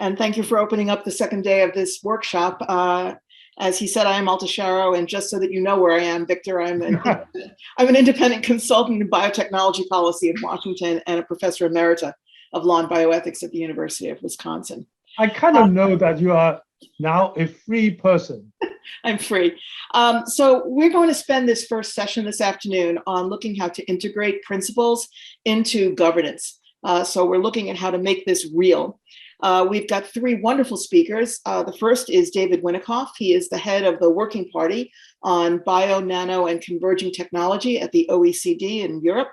and thank you for opening up the second day of this workshop. As he said, I am Alta Charo, and just so that you know where I am, Victor, I'm an independent consultant in biotechnology policy in Washington and a professor emerita of law and bioethics at the University of Wisconsin. I kind of know that you are now a free person. I'm free. So we're going to spend this first session this afternoon on looking how to integrate principles into governance. So we're looking at how to make this real. We've got three wonderful speakers. The first is David Winickoff. He is the head of the Working Party on Bio, Nano, and Converging Technology at the OECD in Europe.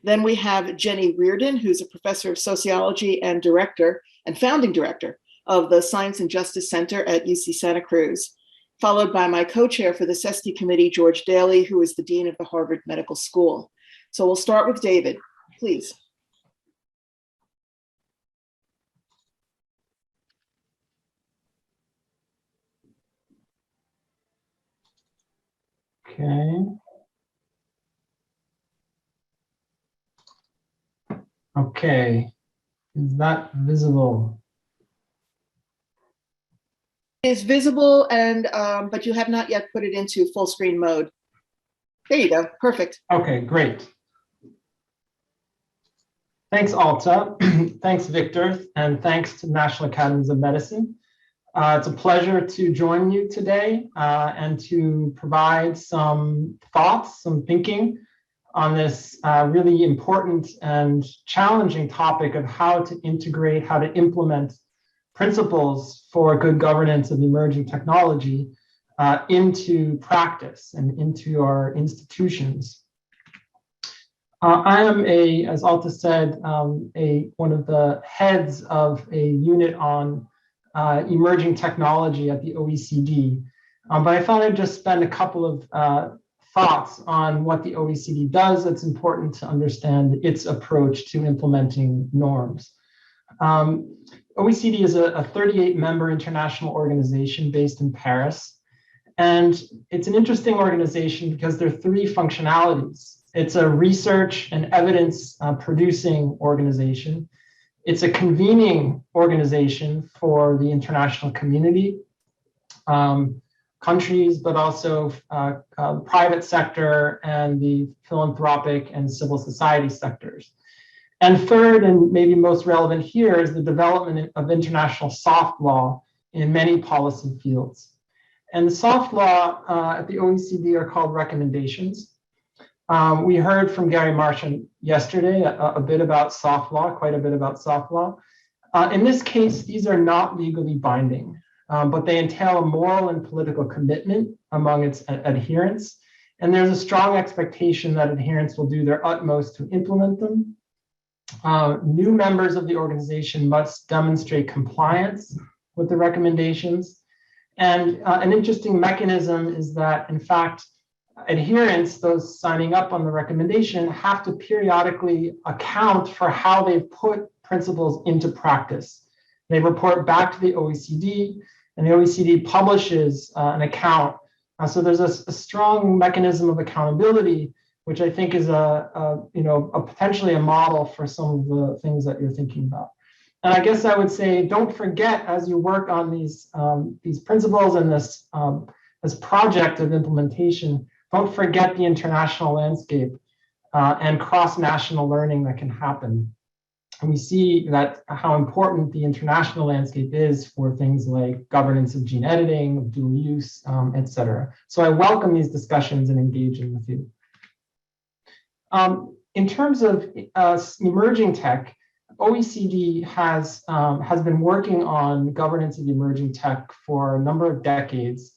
Then we have Jenny Reardon, who's a professor of sociology and director and founding director of the Science and Justice Center at UC Santa Cruz, followed by my co-chair for the CESTI committee, George Daly, who is the dean of the Harvard Medical School. So we'll start with David, please. Okay, is that visible? It is visible, and but you have not yet put it into full screen mode. There you go, perfect. Okay, great. Thanks, Alta. Thanks, Victor, and thanks to the National Academies of Medicine. It's a pleasure to join you today and to provide some thoughts, some thinking on this really important and challenging topic of how to integrate, how to implement principles for good governance of emerging technology into practice and into our institutions. I am as Alta said, one of the heads of a unit on emerging technology at the OECD. But I thought I'd just spend a couple of thoughts on what the OECD does. It's important to understand its approach to implementing norms. OECD is a 38-member international organization based in Paris. And it's an interesting organization because there are three functionalities. It's a research and evidence producing organization. It's a convening organization for the international community, countries, but also private sector and the philanthropic and civil society sectors. And third, and maybe most relevant here, is the development of international soft law in many policy fields. And the soft law at the OECD are called recommendations. We heard from Gary Marchand yesterday a bit about soft law, quite a bit about soft law. In this case, these are not legally binding, but they entail a moral and political commitment among its adherents. And there's a strong expectation that adherents will do their utmost to implement them. New members of the organization must demonstrate compliance with the recommendations. And an interesting mechanism is that, in fact, adherents, those signing up on the recommendation, have to periodically account for how they've put principles into practice. They report back to the OECD, and the OECD publishes an account. So there's a strong mechanism of accountability, which I think is potentially a model for some of the things that you're thinking about. And I guess I would say, don't forget as you work on these principles and this project of implementation, don't forget the international landscape and cross-national learning that can happen. And we see that how important the international landscape is for things like governance of gene editing, of dual use, et cetera. So I welcome these discussions and engaging with you. In terms of emerging tech, OECD has been working on governance of emerging tech for a number of decades.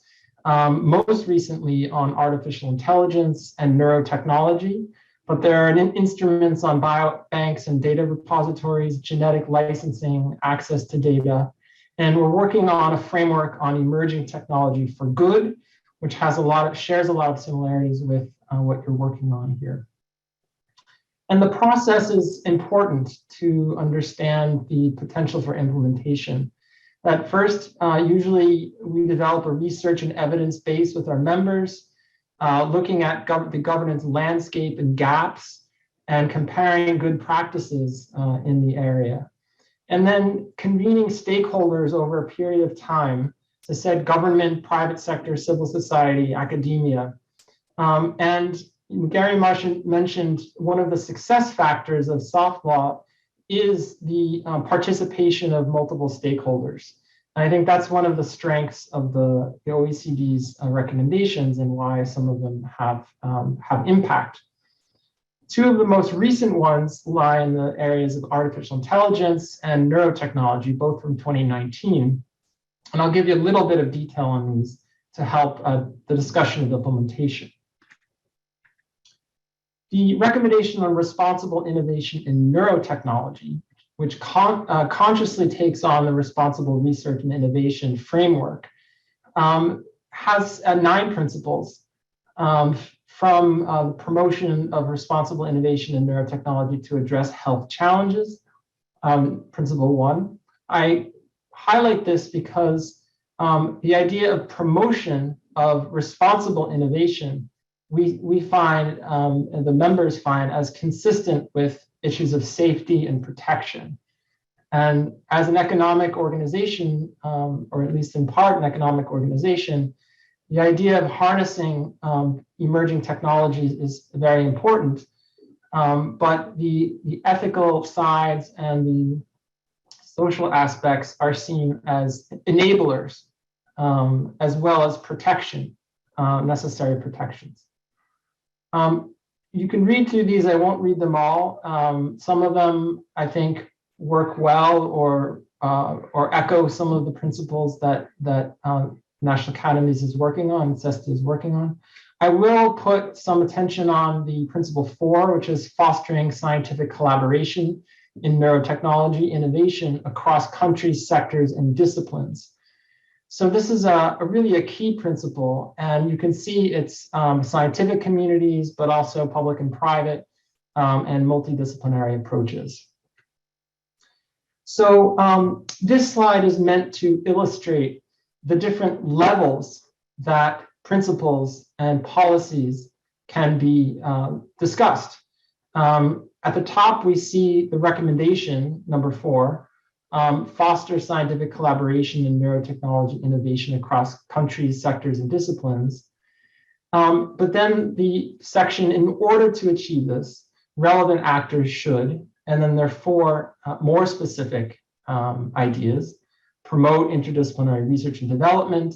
Most recently on artificial intelligence and neurotechnology, but there are instruments on biobanks and data repositories, genetic licensing, access to data, and we're working on a framework on emerging technology for good, which has shares a lot of similarities with what you're working on here. And the process is important to understand the potential for implementation. At first, usually we develop a research and evidence base with our members, looking at the governance landscape and gaps, and comparing good practices in the area. and then convening stakeholders over a period of time, as I said, government, private sector, civil society, academia. And Gary mentioned one of the success factors of soft law is the participation of multiple stakeholders. And I think that's one of the strengths of the OECD's recommendations and why some of them have impact. Two of the most recent ones lie in the areas of artificial intelligence and neurotechnology, both from 2019. And I'll give you a little bit of detail on these to help the discussion of implementation. The recommendation on responsible innovation in neurotechnology, which consciously takes on the responsible research and innovation framework, has 9 principles. From the promotion of responsible innovation in neurotechnology to address health challenges, principle 1. I highlight this because the idea of promotion of responsible innovation, we find, and the members find, as consistent with issues of safety and protection. And as an economic organization, or at least in part an economic organization, the idea of harnessing emerging technologies is very important, but the ethical sides and the social aspects are seen as enablers, as well as protection, necessary protections. You can read through these. I won't read them all. Some of them, I think, work well or echo some of the principles that National Academies is working on, and CESTI is working on. I will put some attention on the principle 4, which is fostering scientific collaboration in neurotechnology innovation across countries, sectors, and disciplines. So this is really a key principle, and you can see it's scientific communities, but also public and private, and multidisciplinary approaches. So this slide is meant to illustrate the different levels that principles and policies can be discussed. At the top, we see the recommendation, number 4, foster scientific collaboration in neurotechnology innovation across countries, sectors, and disciplines. But then the section, in order to achieve this, relevant actors should, and then there are 4 more specific ideas: promote interdisciplinary research and development,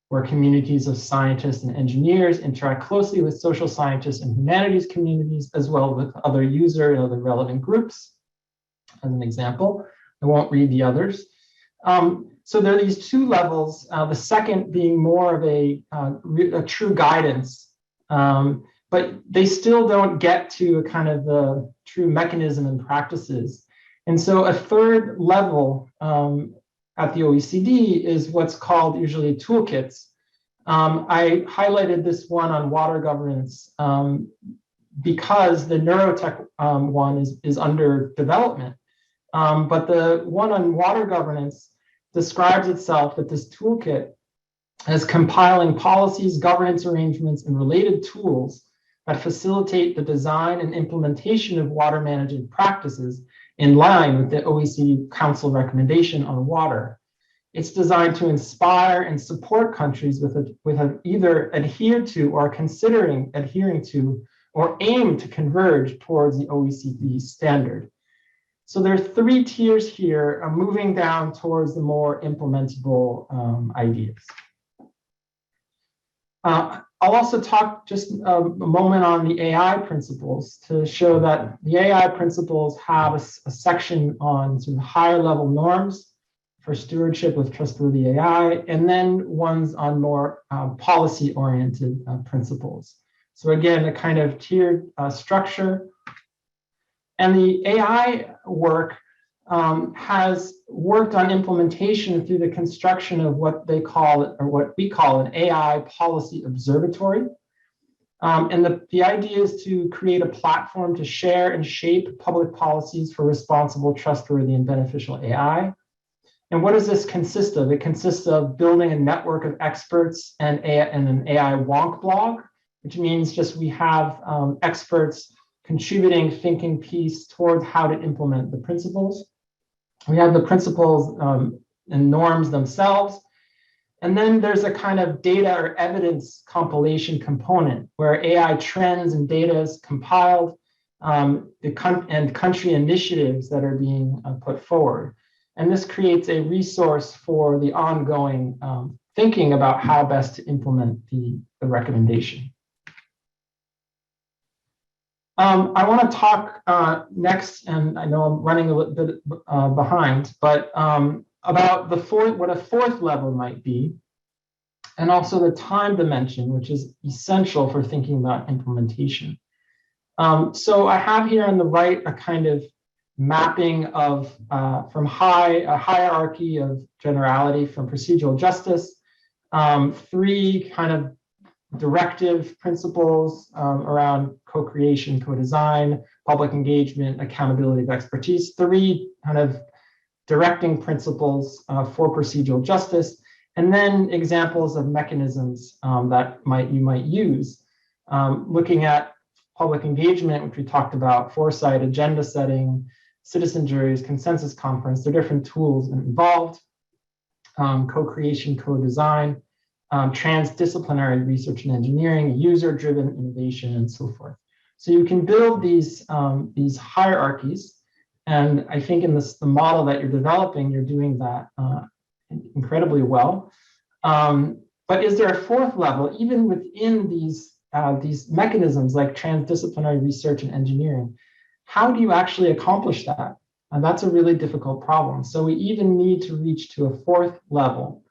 where communities of scientists and engineers interact closely with social scientists and humanities communities, as well as with other user and other relevant groups, as an example. I won't read the others. So there are these 2 levels, the second being more of a true guidance, but they still don't get to a kind of the true mechanism and practices. And so a 3rd level at the OECD is what's called usually toolkits. I highlighted this one on water governance because the neurotech one is under development. But the one on water governance describes itself with this toolkit as compiling policies, governance arrangements, and related tools that facilitate the design and implementation of water management practices in line with the OECD Council recommendation on water. It's designed to inspire and support countries with either adhere to or considering adhering to or aim to converge towards the OECD standard. So there are 3 tiers here, moving down towards the more implementable ideas. I'll also talk just a moment on the AI principles to show that the AI principles have a section on sort of higher level norms for stewardship with trustworthy AI, and then ones on more policy-oriented principles. So again, a kind of tiered structure. And the AI work has worked on implementation through the construction of what they call, or what we call, an AI Policy Observatory. And the idea is to create a platform to share and shape public policies for responsible, trustworthy, and beneficial AI. And what does this consist of? It consists of building a network of experts and an AI wonk blog, which means just we have experts contributing thinking piece towards how to implement the principles. We have the principles and norms themselves. And then there's a kind of data or evidence compilation component where AI trends and data is compiled and country initiatives that are being put forward. And this creates a resource for the ongoing thinking about how best to implement the recommendation. I want to talk next, and I know I'm running a little bit behind, but about what a fourth level might be, and also the time dimension, which is essential for thinking about implementation. So I have here on the right a kind of mapping of from a hierarchy of generality from procedural justice, 3 kind of directive principles around co-creation, co-design, public engagement, accountability of expertise, 3 kind of directing principles for procedural justice, and then examples of mechanisms that you might use. Looking at public engagement, which we talked about, foresight, agenda setting, citizen juries, consensus conference, there are different tools involved, co-creation, co-design, transdisciplinary research and engineering, user-driven innovation, and so forth. So you can build these hierarchies, and I think in the model that you're developing, you're doing that incredibly well. But is there a fourth level, even within these mechanisms like transdisciplinary research and engineering? How do you actually accomplish that? And that's a really difficult problem. So we even need to reach to a fourth level.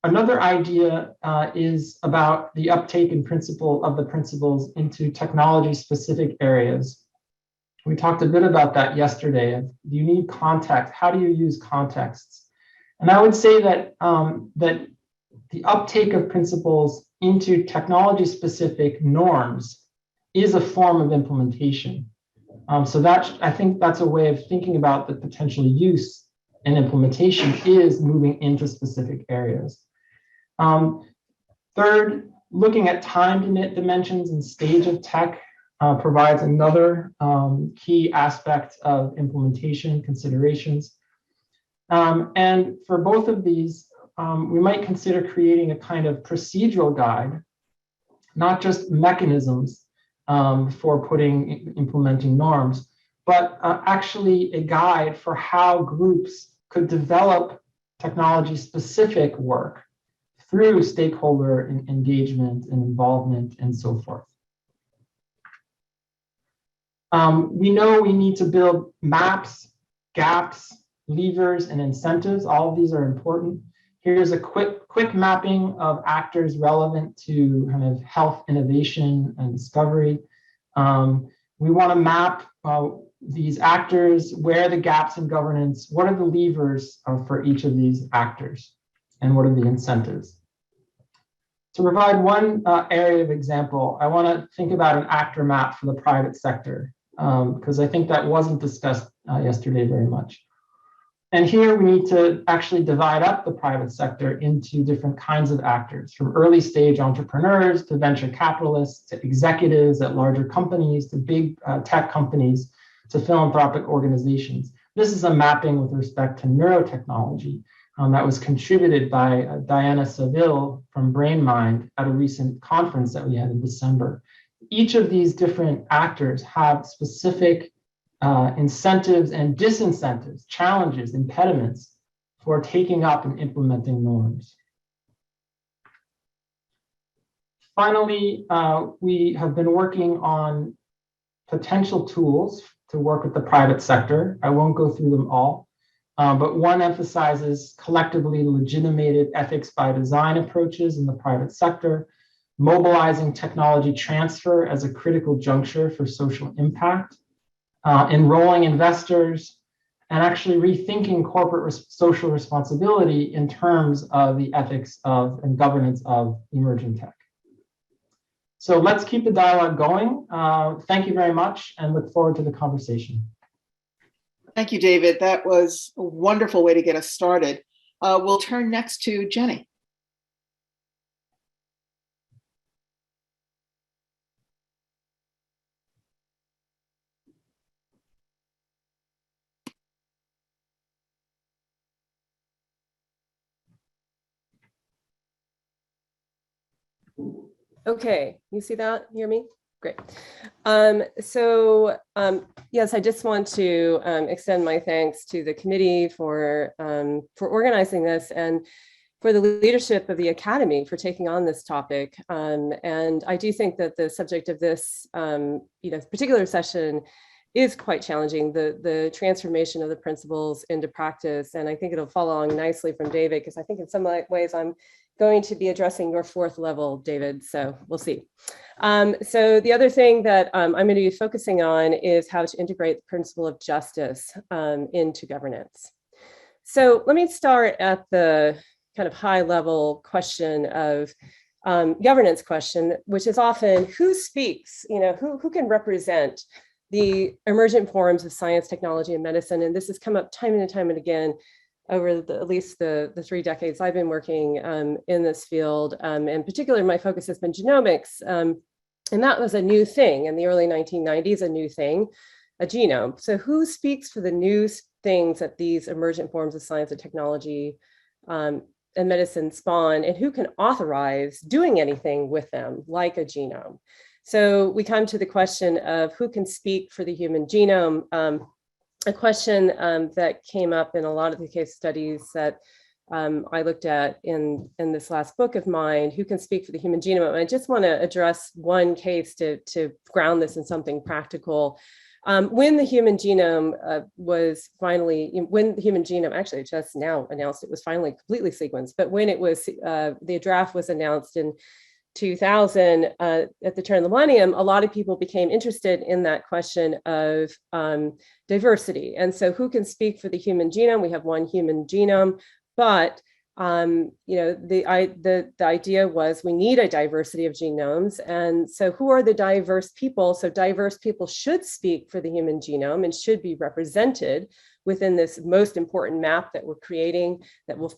Another idea is about the uptake and principle of the principles into technology-specific areas. We talked a bit about that yesterday. Do you need context? How do you use contexts? And I would say that that the uptake of principles into technology-specific norms is a form of implementation. So I think that's a way of thinking about the potential use and implementation is moving into specific areas. Third, looking at time dimensions and stage of tech provides another key aspect of implementation considerations. And for both of these, we might consider creating a kind of procedural guide, not just mechanisms for implementing norms, but actually a guide for how groups could develop technology-specific work through stakeholder engagement and involvement and so forth. We know we need to build maps, gaps, levers, and incentives. All of these are important. Here's a quick mapping of actors relevant to kind of health innovation and discovery. We want to map these actors, where are the gaps in governance, what are the levers for each of these actors, and what are the incentives. To provide one area of example, I want to think about an actor map for the private sector, because I think that wasn't discussed yesterday very much. And here we need to actually divide up the private sector into different kinds of actors, from early stage entrepreneurs to venture capitalists to executives at larger companies to big tech companies to philanthropic organizations. This is a mapping with respect to neurotechnology that was contributed by Diana Saville from BrainMind at a recent conference that we had in December. Each of these different actors have specific incentives and disincentives, challenges, impediments for taking up and implementing norms. Finally, we have been working on potential tools to work with the private sector. I won't go through them all, but one emphasizes collectively legitimated ethics by design approaches in the private sector, mobilizing technology transfer as a critical juncture for social impact, enrolling investors, and actually rethinking corporate social responsibility in terms of the ethics of and governance of emerging tech. So let's keep the dialogue going. Thank you very much and look forward to the conversation. Thank you, David. That was a wonderful way to get us started. We'll turn next to Jenny. Okay, you see that? Hear me? Great. Yes, I just want to extend my thanks to the committee for organizing this and for the leadership of the Academy for taking on this topic. And I do think that the subject of this particular session is quite challenging, the transformation of the principles into practice. And I think it'll follow along nicely from David, because I think in some ways I'm going to be addressing your fourth level, David, so we'll see. So the other thing that I'm going to be focusing on is how to integrate the principle of justice into governance. So let me start at the kind of high level question of governance question, which is often who speaks, who can represent the emergent forms of science, technology, and medicine. And this has come up time and time and again over at least the 3 decades I've been working in this field. In particular, my focus has been genomics. And that was a new thing in the early 1990s, a new thing, a genome. So who speaks for the new things that these emergent forms of science and technology and medicine spawn, and who can authorize doing anything with them, like a genome? So we come to the question of who can speak for the human genome, a question that came up in a lot of the case studies that I looked at in this last book of mine, who can speak for the human genome. And I just want to address one case to ground this in something practical. When the human genome actually just now announced it was finally completely sequenced, but when it was, the draft was announced in 2000 at the turn of the millennium, a lot of people became interested in that question of diversity. And so who can speak for the human genome? We have one human genome, but the idea was we need a diversity of genomes. And so who are the diverse people? So diverse people should speak for the human genome and should be represented within this most important map that we're creating, that will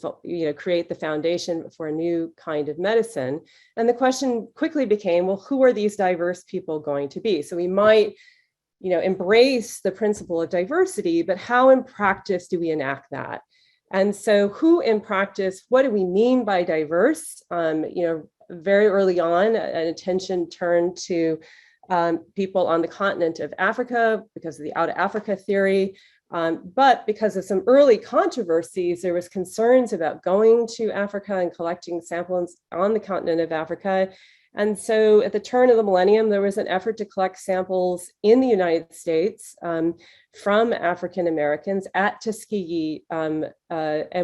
create the foundation for a new kind of medicine. And the question quickly became, well, who are these diverse people going to be? So we might embrace the principle of diversity, but how in practice do we enact that? And so who in practice, what do we mean by diverse? Very early on, an attention turned to people on the continent of Africa because of the Out of Africa theory. But because of some early controversies, there was concerns about going to Africa and collecting samples on the continent of Africa. And so at the turn of the millennium, there was an effort to collect samples in the United States from African Americans at Tuskegee, and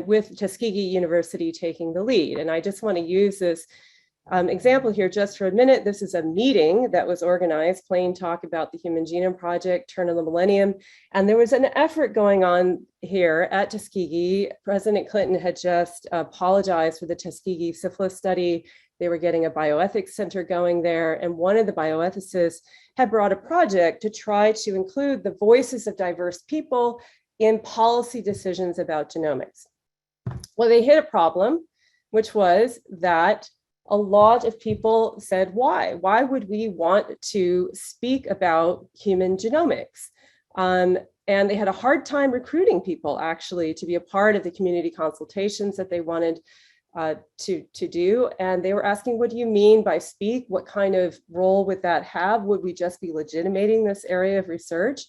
with Tuskegee University taking the lead. And I just want to use this example here just for a minute. This is a meeting that was organized, Plain Talk About the Human Genome Project, turn of the millennium. And there was an effort going on here at Tuskegee. President Clinton had just apologized for the Tuskegee syphilis study. They were getting a bioethics center going there. And one of the bioethicists had brought a project to try to include the voices of diverse people in policy decisions about genomics. Well, they hit a problem, which was that a lot of people said, why? Why would we want to speak about human genomics? And they had a hard time recruiting people actually to be a part of the community consultations that they wanted to do. And they were asking, what do you mean by speak? What kind of role would that have? Would we just be legitimating this area of research?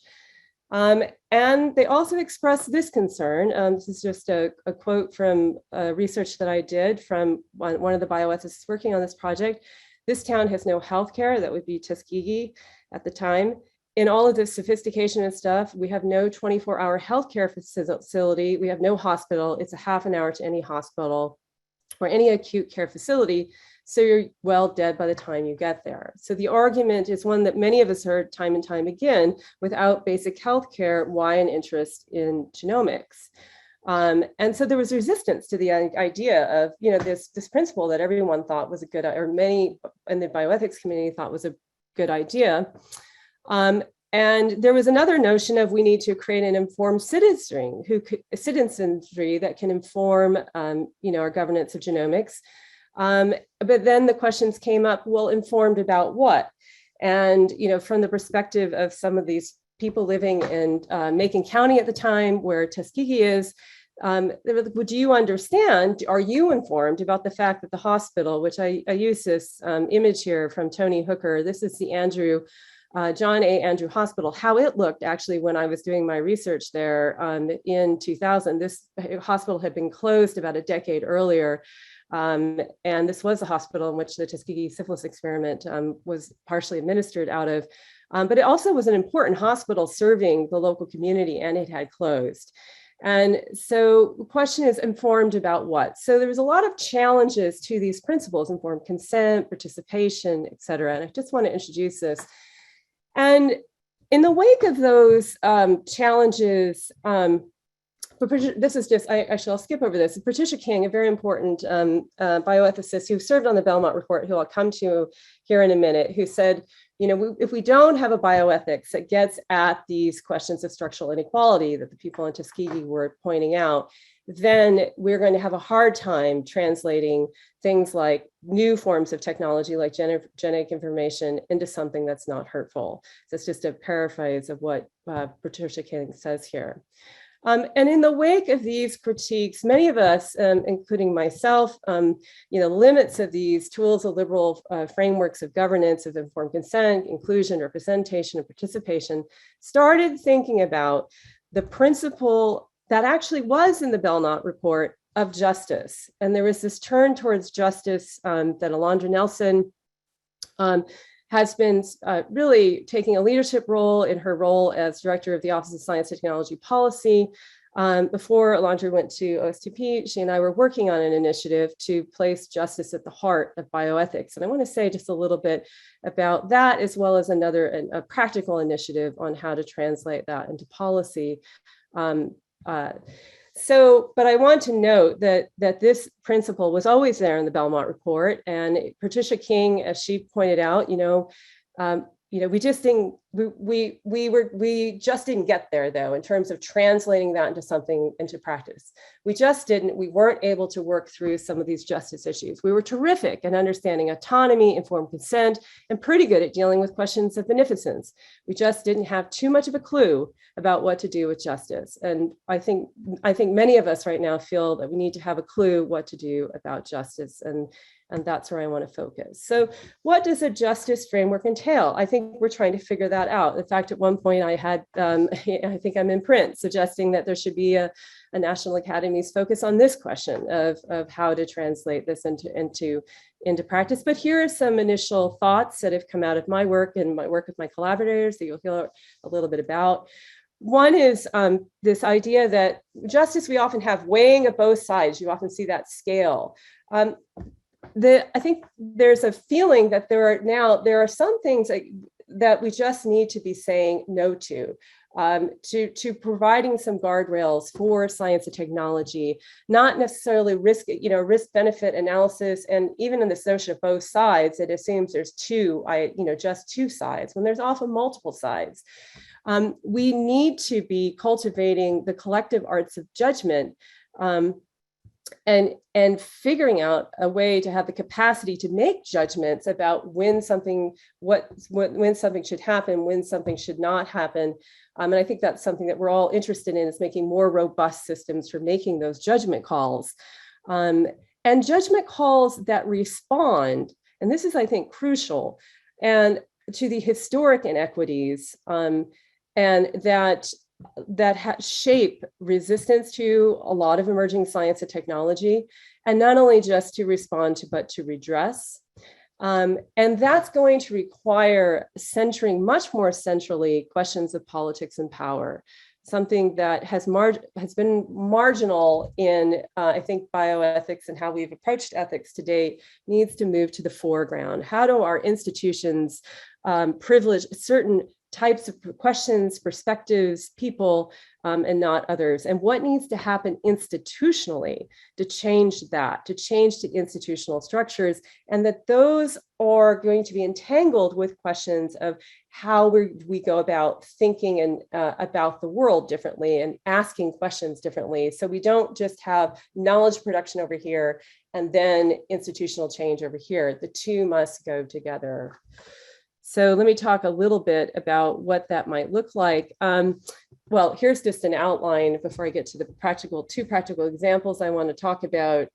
And they also expressed this concern. This is just a quote from research that I did from one of the bioethicists working on this project. This town has no healthcare. That would be Tuskegee at the time. In all of this sophistication and stuff, we have no 24-hour healthcare facility. We have no hospital. It's a half an hour to any hospital or any acute care facility. So you're well dead by the time you get there. So the argument is one that many of us heard time and time again: without basic healthcare, why an interest in genomics? And so there was resistance to the idea of, this principle that everyone thought was a good, or many in the bioethics community thought was a good idea. And there was another notion of we need to create an informed citizenry that can inform, our governance of genomics. But then the questions came up, well, informed about what? And, from the perspective of some of these people living in Macon County at the time, where Tuskegee is, Would you understand, are you informed about the fact that the hospital, which I use this image here from Tony Hooker, this is the John A. Andrew Hospital, how it looked actually when I was doing my research there in 2000. This hospital had been closed about a decade earlier. And this was a hospital in which the Tuskegee syphilis experiment was partially administered out of. But it also was an important hospital serving the local community, and it had closed. And so the question is, informed about what? So there was a lot of challenges to these principles: informed consent, participation, et cetera. And I just want to introduce this. And in the wake of those challenges, this is just, I'll skip over this. Patricia King, a very important bioethicist who served on the Belmont report, who I'll come to here in a minute, who said, you know, if we don't have a bioethics that gets at these questions of structural inequality that the people in Tuskegee were pointing out, then we're going to have a hard time translating things like new forms of technology like genetic information into something that's not hurtful. So it's just a paraphrase of what Patricia King says here. And in the wake of these critiques, many of us, including myself, limits of these tools of liberal frameworks of governance, of informed consent, inclusion, representation, and participation, started thinking about the principle that actually was in the Belmont report of justice. And there was this turn towards justice that Alondra Nelson has been really taking a leadership role in her role as director of the Office of Science and Technology Policy. Before Alondra went to OSTP, she and I were working on an initiative to place justice at the heart of bioethics. And I want to say just a little bit about that, as well as a practical initiative on how to translate that into policy. But I want to note that this principle was always there in the Belmont report, and Patricia King, as she pointed out, we just didn't get there, though, in terms of translating that into practice. We weren't able to work through some of these justice issues. We were terrific at understanding autonomy, informed consent, and pretty good at dealing with questions of beneficence. We just didn't have too much of a clue about what to do with justice. And I think many of us right now feel that we need to have a clue what to do about justice, and that's where I want to focus. So what does a justice framework entail? I think we're trying to figure that out. In fact, at one point I had, I think I'm in print, suggesting that there should be a National Academy's focus on this question of how to translate this into practice. But here are some initial thoughts that have come out of my work and my work with my collaborators that you'll hear a little bit about. One is this idea that justice, we often have weighing of both sides. You often see that scale. I think there's a feeling that there are some things that we just need to be saying no to providing some guardrails for science and technology, not necessarily risk-benefit analysis. And even in this notion of both sides, it assumes there's just two sides, when there's often multiple sides. We need to be cultivating the collective arts of judgment, and figuring out a way to have the capacity to make judgments about when something should happen, when something should not happen. And I think that's something that we're all interested in, is making more robust systems for making those judgment calls. And judgment calls that respond, and this is, I think, crucial, and to the historic inequities, and that shape resistance to a lot of emerging science and technology, and not only just to respond to, but to redress. And that's going to require centering much more centrally questions of politics and power, something that has been marginal in, I think, bioethics, and how we've approached ethics to date needs to move to the foreground. How do our institutions privilege certain types of questions, perspectives, people, and not others? And what needs to happen institutionally to change that, to change the institutional structures, and that those are going to be entangled with questions of how we go about thinking and about the world differently and asking questions differently. So we don't just have knowledge production over here and then institutional change over here. The two must go together. So let me talk a little bit about what that might look like. Well, here's just an outline before I get to the two practical examples I want to talk about.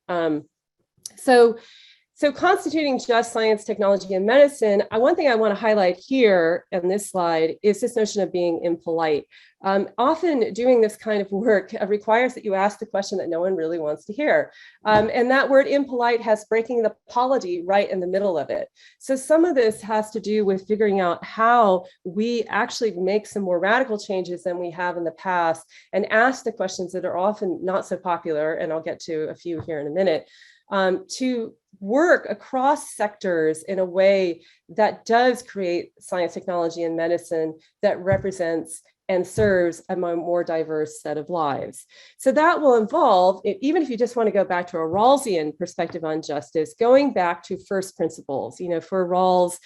So constituting just science, technology, and medicine, one thing I want to highlight here in this slide is this notion of being impolite. Often doing this kind of work requires that you ask the question that no one really wants to hear. And that word impolite has breaking the polity right in the middle of it. So some of this has to do with figuring out how we actually make some more radical changes than we have in the past and ask the questions that are often not so popular, and I'll get to a few here in a minute, to work across sectors in a way that does create science, technology, and medicine that represents and serves a more diverse set of lives. So that will involve, even if you just want to go back to a Rawlsian perspective on justice, going back to first principles. For Rawls,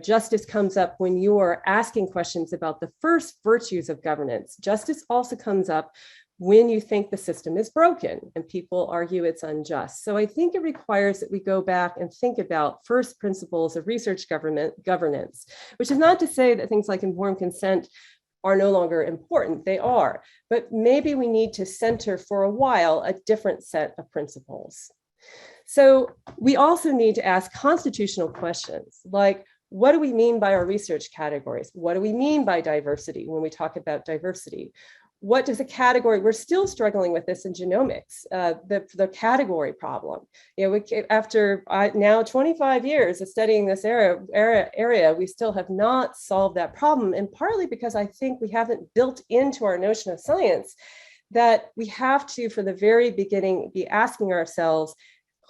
justice comes up when you are asking questions about the first virtues of governance. Justice also comes up when you think the system is broken and people argue it's unjust. So I think it requires that we go back and think about first principles of research governance, which is not to say that things like informed consent are no longer important. They are, but maybe we need to center for a while a different set of principles. So we also need to ask constitutional questions like, what do we mean by our research categories? What do we mean by diversity when we talk about diversity? What does a category, we're still struggling with this in genomics, the category problem. After now 25 years of studying this area, we still have not solved that problem. And partly because I think we haven't built into our notion of science that we have to, from the very beginning, be asking ourselves,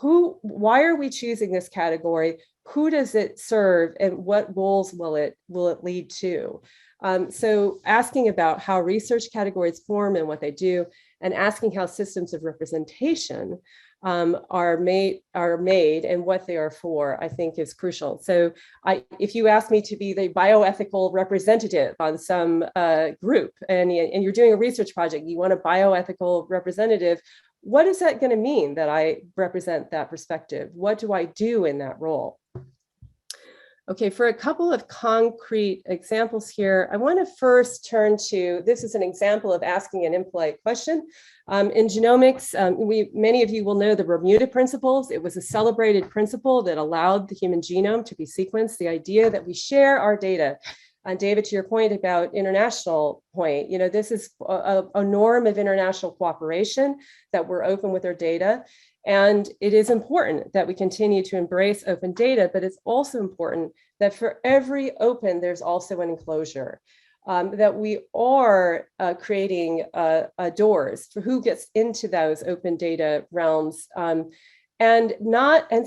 why are we choosing this category? Who does it serve? And what goals will it lead to? So asking about how research categories form and what they do, and asking how systems of representation are made and what they are for, I think is crucial. So if you ask me to be the bioethical representative on some group and you're doing a research project, you want a bioethical representative, what is that going to mean that I represent that perspective? What do I do in that role? Okay, for a couple of concrete examples here, I want to first turn to, this is an example of asking an impolite question. In genomics, many of you will know the Bermuda principles. It was a celebrated principle that allowed the human genome to be sequenced, the idea that we share our data. And David, to your point about international point, this is a norm of international cooperation, that we're open with our data. And it is important that we continue to embrace open data, but it's also important that for every open, there's also an enclosure, that we are creating doors for who gets into those open data realms. And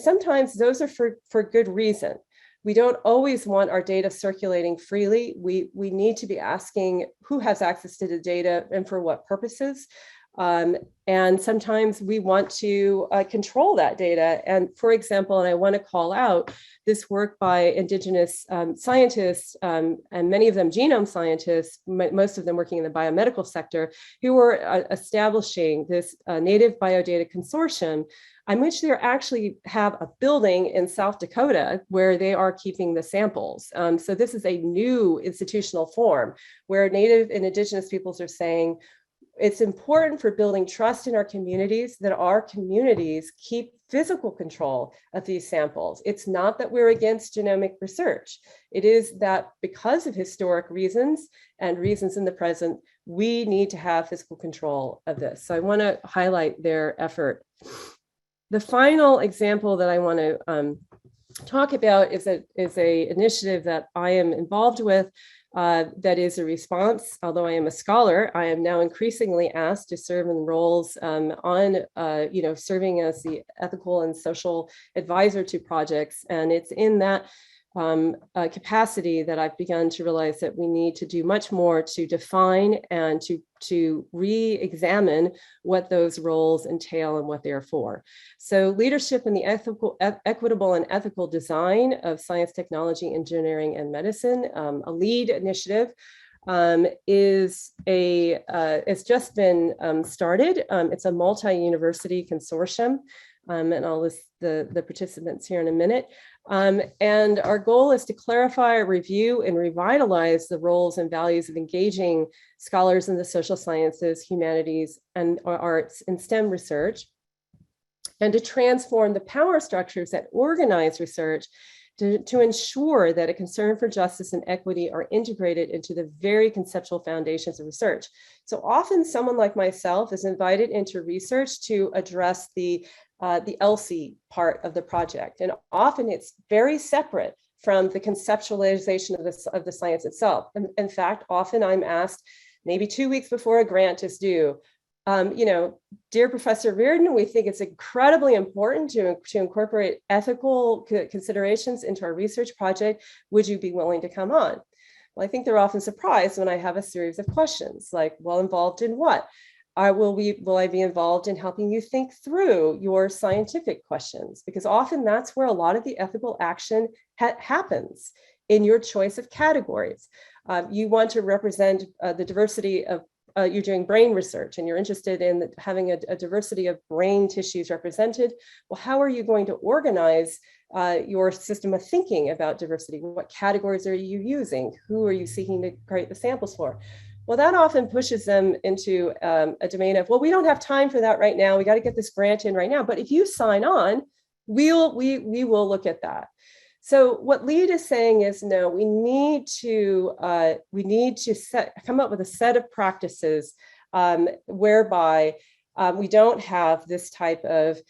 sometimes those are for good reason. We don't always want our data circulating freely. We need to be asking who has access to the data and for what purposes. And sometimes we want to control that data. And for example, and I want to call out this work by Indigenous scientists, and many of them genome scientists, most of them working in the biomedical sector, who were establishing this native biodata consortium, on which they actually have a building in South Dakota where they are keeping the samples. So this is a new institutional form where Native and Indigenous peoples are saying, it's important for building trust in our communities that our communities keep physical control of these samples. It's not that we're against genomic research. It is that because of historic reasons and reasons in the present, we need to have physical control of this. So I want to highlight their effort. The final example that I want to talk about is a initiative that I am involved with. That is a response. Although I am a scholar, I am now increasingly asked to serve in roles serving as the ethical and social advisor to projects. And it's in that capacity that I've begun to realize that we need to do much more to define and to re-examine what those roles entail and what they are for. So leadership in the equitable and ethical design of science, technology, engineering, and medicine, a lead initiative, it's just been started. It's a multi-university consortium. And I'll list the participants here in a minute. And our goal is to clarify, review, and revitalize the roles and values of engaging scholars in the social sciences, humanities, and arts in STEM research, and to transform the power structures that organize research to ensure that a concern for justice and equity are integrated into the very conceptual foundations of research. So often someone like myself is invited into research to address the ELSI part of the project. And often it's very separate from the conceptualization of the science itself. And in fact, often I'm asked, maybe 2 weeks before a grant is due, dear Professor Reardon, we think it's incredibly important to incorporate ethical considerations into our research project. Would you be willing to come on? Well, I think they're often surprised when I have a series of questions like, well, involved in what? Will I be involved in helping you think through your scientific questions? Because often that's where a lot of the ethical action happens in your choice of categories. You want to represent the diversity of you're doing brain research and you're interested in having a diversity of brain tissues represented. Well, how are you going to organize your system of thinking about diversity? What categories are you using? Who are you seeking to create the samples for? Well, that often pushes them into a domain of, well, we don't have time for that right now. We got to get this grant in right now. But if you sign on, we will look at that. So what LEAD is saying is, no, we need to come up with a set of practices whereby we don't have this type of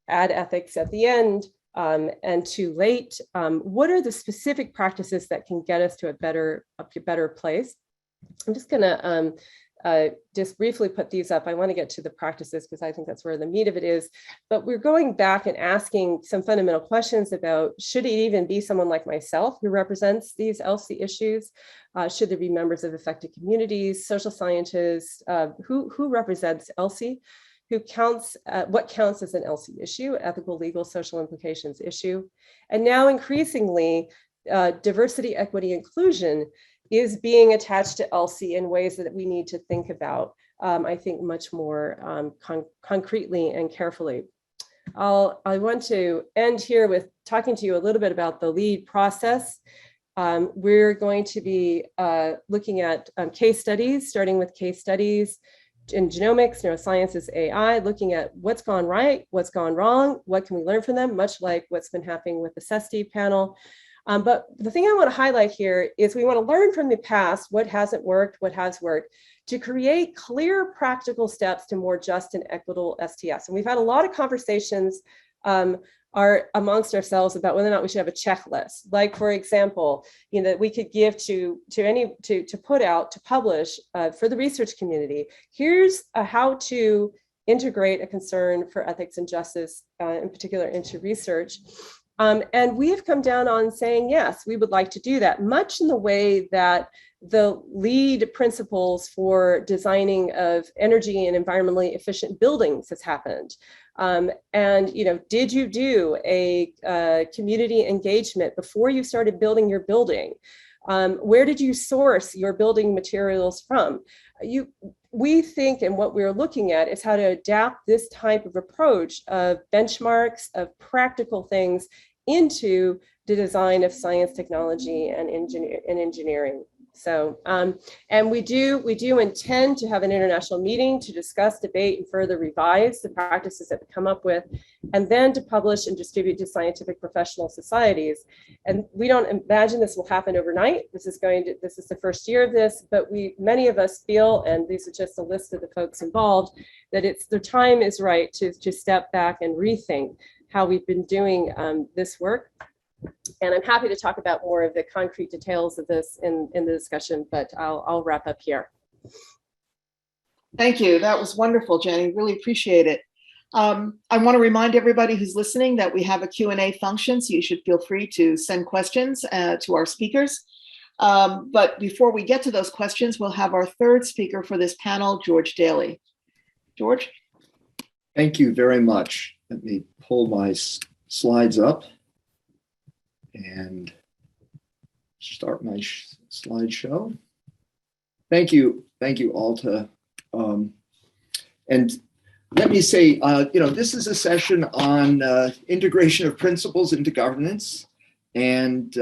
add ethics at the end and too late. What are the specific practices that can get us to a better place? I'm just going to just briefly put these up. I want to get to the practices because I think that's where the meat of it is. But we're going back and asking some fundamental questions about, should it even be someone like myself who represents these ELSI issues? Should there be members of affected communities, social scientists? Who represents ELSI? What counts as an ELSI issue, ethical, legal, social implications issue? And now increasingly, diversity, equity, inclusion is being attached to ELSI in ways that we need to think about, I think, much more concretely and carefully. I want to end here with talking to you a little bit about the LEAD process. We're going to be looking at case studies, starting with case studies in genomics, neurosciences, AI, looking at what's gone right, what's gone wrong, what can we learn from them, much like what's been happening with the CESTI panel. But the thing I want to highlight here is we want to learn from the past what hasn't worked, what has worked, to create clear practical steps to more just and equitable STS. And we've had a lot of conversations amongst ourselves about whether or not we should have a checklist. Like, for example, that we could give to put out, to publish for the research community. Here's how to integrate a concern for ethics and justice, in particular, into research. And we have come down on saying, yes, we would like to do that, much in the way that the LEAD principles for designing of energy and environmentally efficient buildings has happened. And did you do a community engagement before you started building your building? Where did you source your building materials from? We think, and what we're looking at is how to adapt this type of approach of benchmarks, of practical things into the design of science, technology, and engineering. So, and we do intend to have an international meeting to discuss, debate, and further revise the practices that we come up with, and then to publish and distribute to scientific professional societies. And we don't imagine this will happen overnight. This is the first year of this, but many of us feel, and these are just a list of the folks involved, that the time is right to step back and rethink how we've been doing this work. And I'm happy to talk about more of the concrete details of this in the discussion, but I'll wrap up here. Thank you. That was wonderful, Jenny. Really appreciate it. I want to remind everybody who's listening that we have a Q&A function, so you should feel free to send questions to our speakers. But before we get to those questions, we'll have our third speaker for this panel, George Daly. George? Thank you very much. Let me pull my slides up and start my slideshow. Thank you, Alta. And let me say, this is a session on integration of principles into governance. and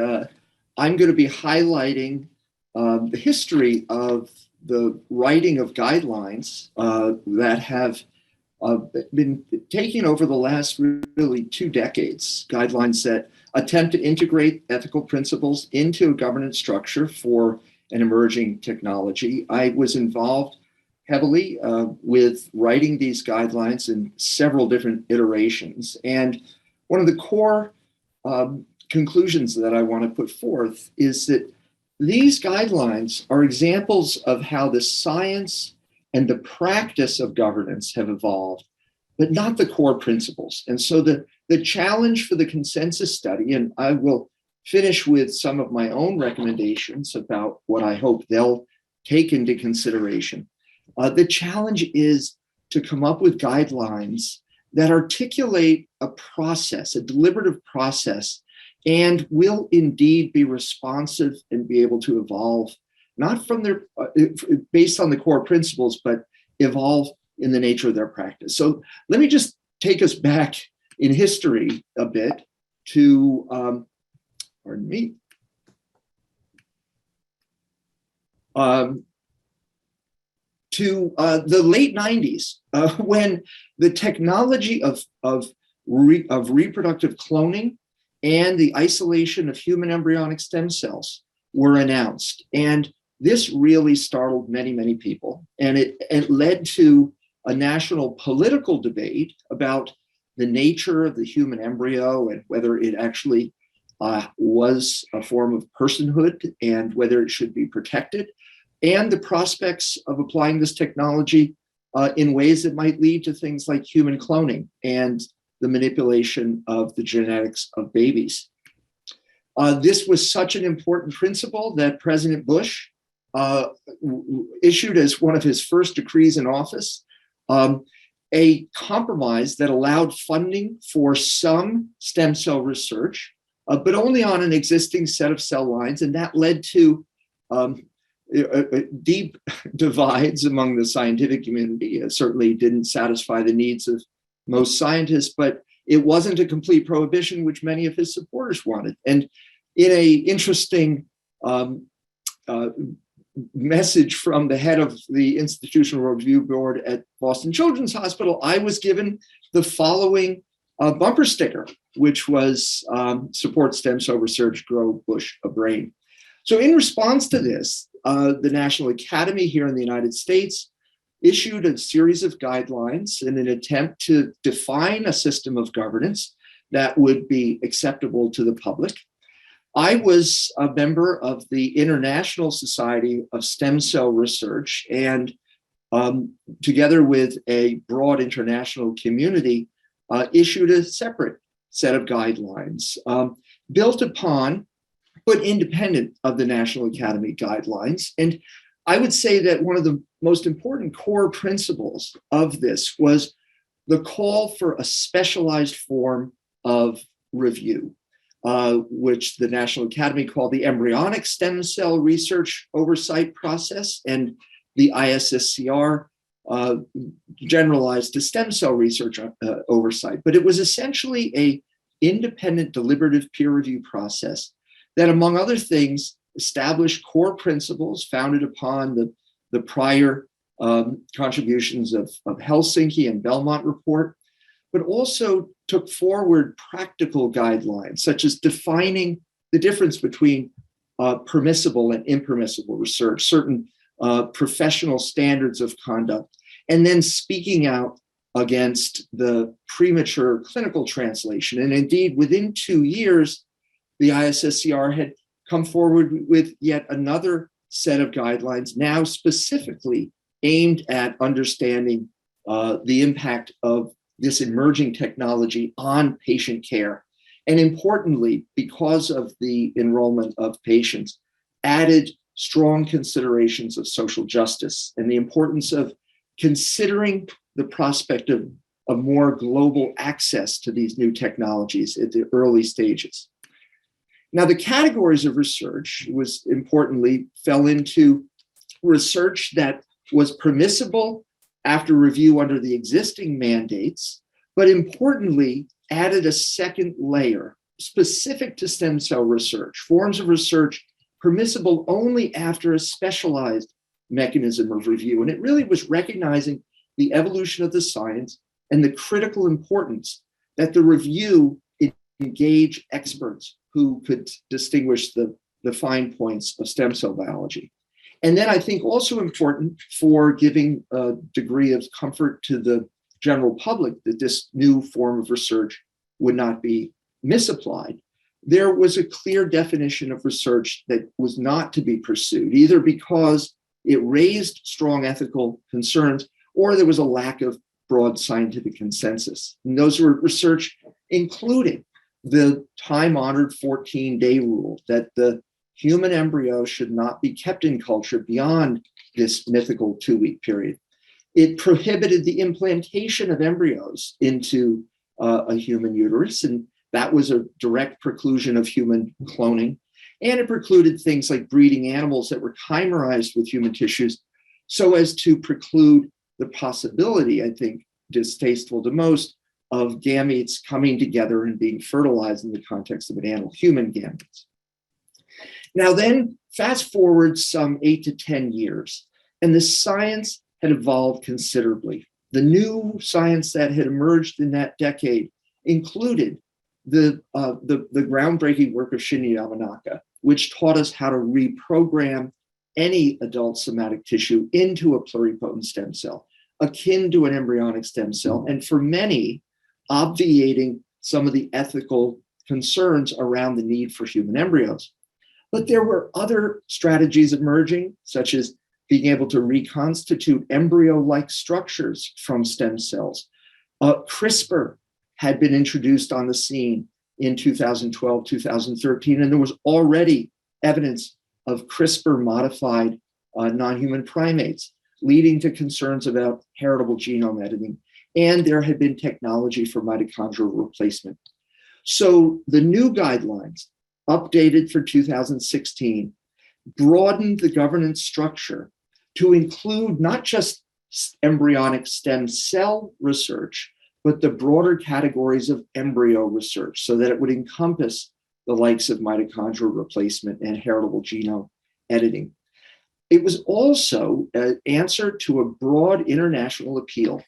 I'm going to be highlighting the history of the writing of guidelines that have been taking over the last really 2 decades, guidelines that attempt to integrate ethical principles into a governance structure for an emerging technology. I was involved heavily with writing these guidelines in several different iterations. And one of the core conclusions that I want to put forth is that these guidelines are examples of how the science and the practice of governance have evolved, but not the core principles. And so the challenge for the consensus study, and I will finish with some of my own recommendations about what I hope they'll take into consideration. The challenge is to come up with guidelines that articulate a process, a deliberative process, and will indeed be responsive and be able to evolve, not from their based on the core principles, but evolve in the nature of their practice. So let me just take us back in history a bit to, pardon me, to the late 90s, when the technology of reproductive cloning and the isolation of human embryonic stem cells were announced. And this really startled many, many people. And it led to a national political debate about the nature of the human embryo and whether it actually was a form of personhood and whether it should be protected, and the prospects of applying this technology in ways that might lead to things like human cloning and the manipulation of the genetics of babies. This was such an important principle that President Bush issued as one of his first decrees in office, a compromise that allowed funding for some stem cell research, but only on an existing set of cell lines. And that led to deep divides among the scientific community. It certainly didn't satisfy the needs of most scientists, but it wasn't a complete prohibition, which many of his supporters wanted. And in an interesting message from the head of the Institutional Review Board at Boston Children's Hospital, I was given the following bumper sticker, which was support stem cell research, grow Bush a brain. So in response to this, the National Academy here in the United States issued a series of guidelines in an attempt to define a system of governance that would be acceptable to the public. I was a member of the International Society of Stem Cell Research, and together with a broad international community, issued a separate set of guidelines built upon but independent of the National Academy guidelines. And I would say that one of the most important core principles of this was the call for a specialized form of review, which the National Academy called the embryonic stem cell research oversight process, and the ISSCR generalized to stem cell research oversight. But it was essentially an independent deliberative peer review process that, among other things, established core principles founded upon the prior contributions of Helsinki and Belmont Report, but also took forward practical guidelines, such as defining the difference between permissible and impermissible research, certain professional standards of conduct, and then speaking out against the premature clinical translation. And indeed, within 2 years, the ISSCR had come forward with yet another set of guidelines, now specifically aimed at understanding the impact of this emerging technology on patient care. And importantly, because of the enrollment of patients, added strong considerations of social justice and the importance of considering the prospect of more global access to these new technologies at the early stages. Now, the categories of research was importantly fell into research that was permissible after review under the existing mandates, but importantly added a second layer specific to stem cell research, forms of research permissible only after a specialized mechanism of review. And it really was recognizing the evolution of the science and the critical importance that the review engage experts who could distinguish the fine points of stem cell biology. And then I think also important for giving a degree of comfort to the general public that this new form of research would not be misapplied. There was a clear definition of research that was not to be pursued, either because it raised strong ethical concerns or there was a lack of broad scientific consensus. And those were research including the time-honored 14-day rule that the human embryo should not be kept in culture beyond this mythical 2-week period. It prohibited the implantation of embryos into a human uterus, and that was a direct preclusion of human cloning. And it precluded things like breeding animals that were chimerized with human tissues so as to preclude the possibility, I think, distasteful to most, of gametes coming together and being fertilized in the context of an animal-human gametes. Now then, fast forward some 8 to 10 years, and the science had evolved considerably. The new science that had emerged in that decade included the groundbreaking work of Shinya Yamanaka, which taught us how to reprogram any adult somatic tissue into a pluripotent stem cell, akin to an embryonic stem cell, and for many, obviating some of the ethical concerns around the need for human embryos. But there were other strategies emerging, such as being able to reconstitute embryo-like structures from stem cells. CRISPR had been introduced on the scene in 2012, 2013, and there was already evidence of CRISPR-modified non-human primates, leading to concerns about heritable genome editing. And there had been technology for mitochondrial replacement. So the new guidelines, updated for 2016, broadened the governance structure to include not just embryonic stem cell research, but the broader categories of embryo research so that it would encompass the likes of mitochondrial replacement and heritable genome editing. It was also an answer to a broad international appeal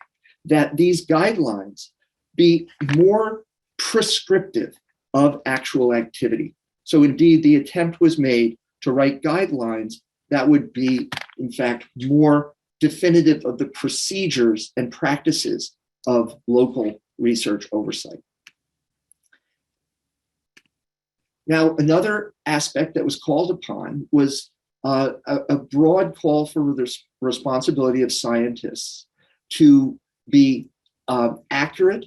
that these guidelines be more prescriptive of actual activity. So indeed, the attempt was made to write guidelines that would be, in fact, more definitive of the procedures and practices of local research oversight. Now, another aspect that was called upon was a broad call for the responsibility of scientists to be accurate,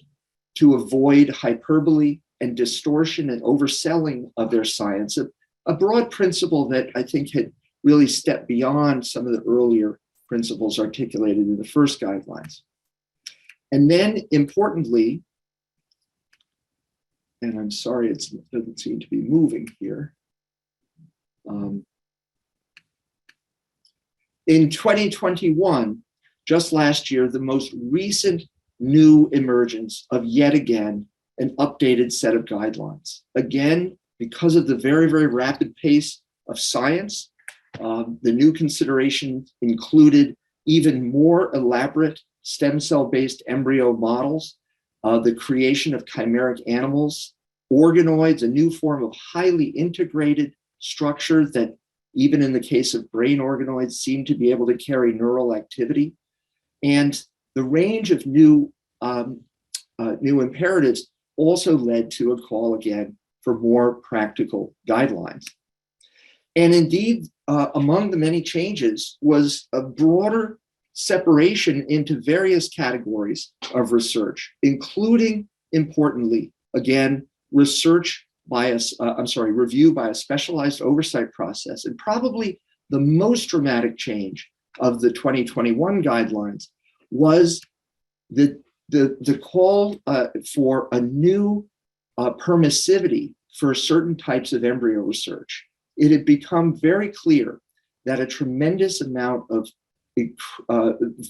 to avoid hyperbole and distortion and overselling of their science, a broad principle that I think had really stepped beyond some of the earlier principles articulated in the first guidelines. And then importantly, and I'm sorry, it doesn't seem to be moving here. In 2021, just last year, the most recent new emergence of yet again an updated set of guidelines. Again, because of the very, very rapid pace of science, the new considerations included even more elaborate stem cell-based embryo models, the creation of chimeric animals, organoids, a new form of highly integrated structure that even in the case of brain organoids seem to be able to carry neural activity. And the range of new imperatives also led to a call again for more practical guidelines. And indeed, among the many changes was a broader separation into various categories of research, including, importantly, again, review by a specialized oversight process. And probably the most dramatic change of the 2021 guidelines was the call for a new permissivity for certain types of embryo research. It had become very clear that a tremendous amount of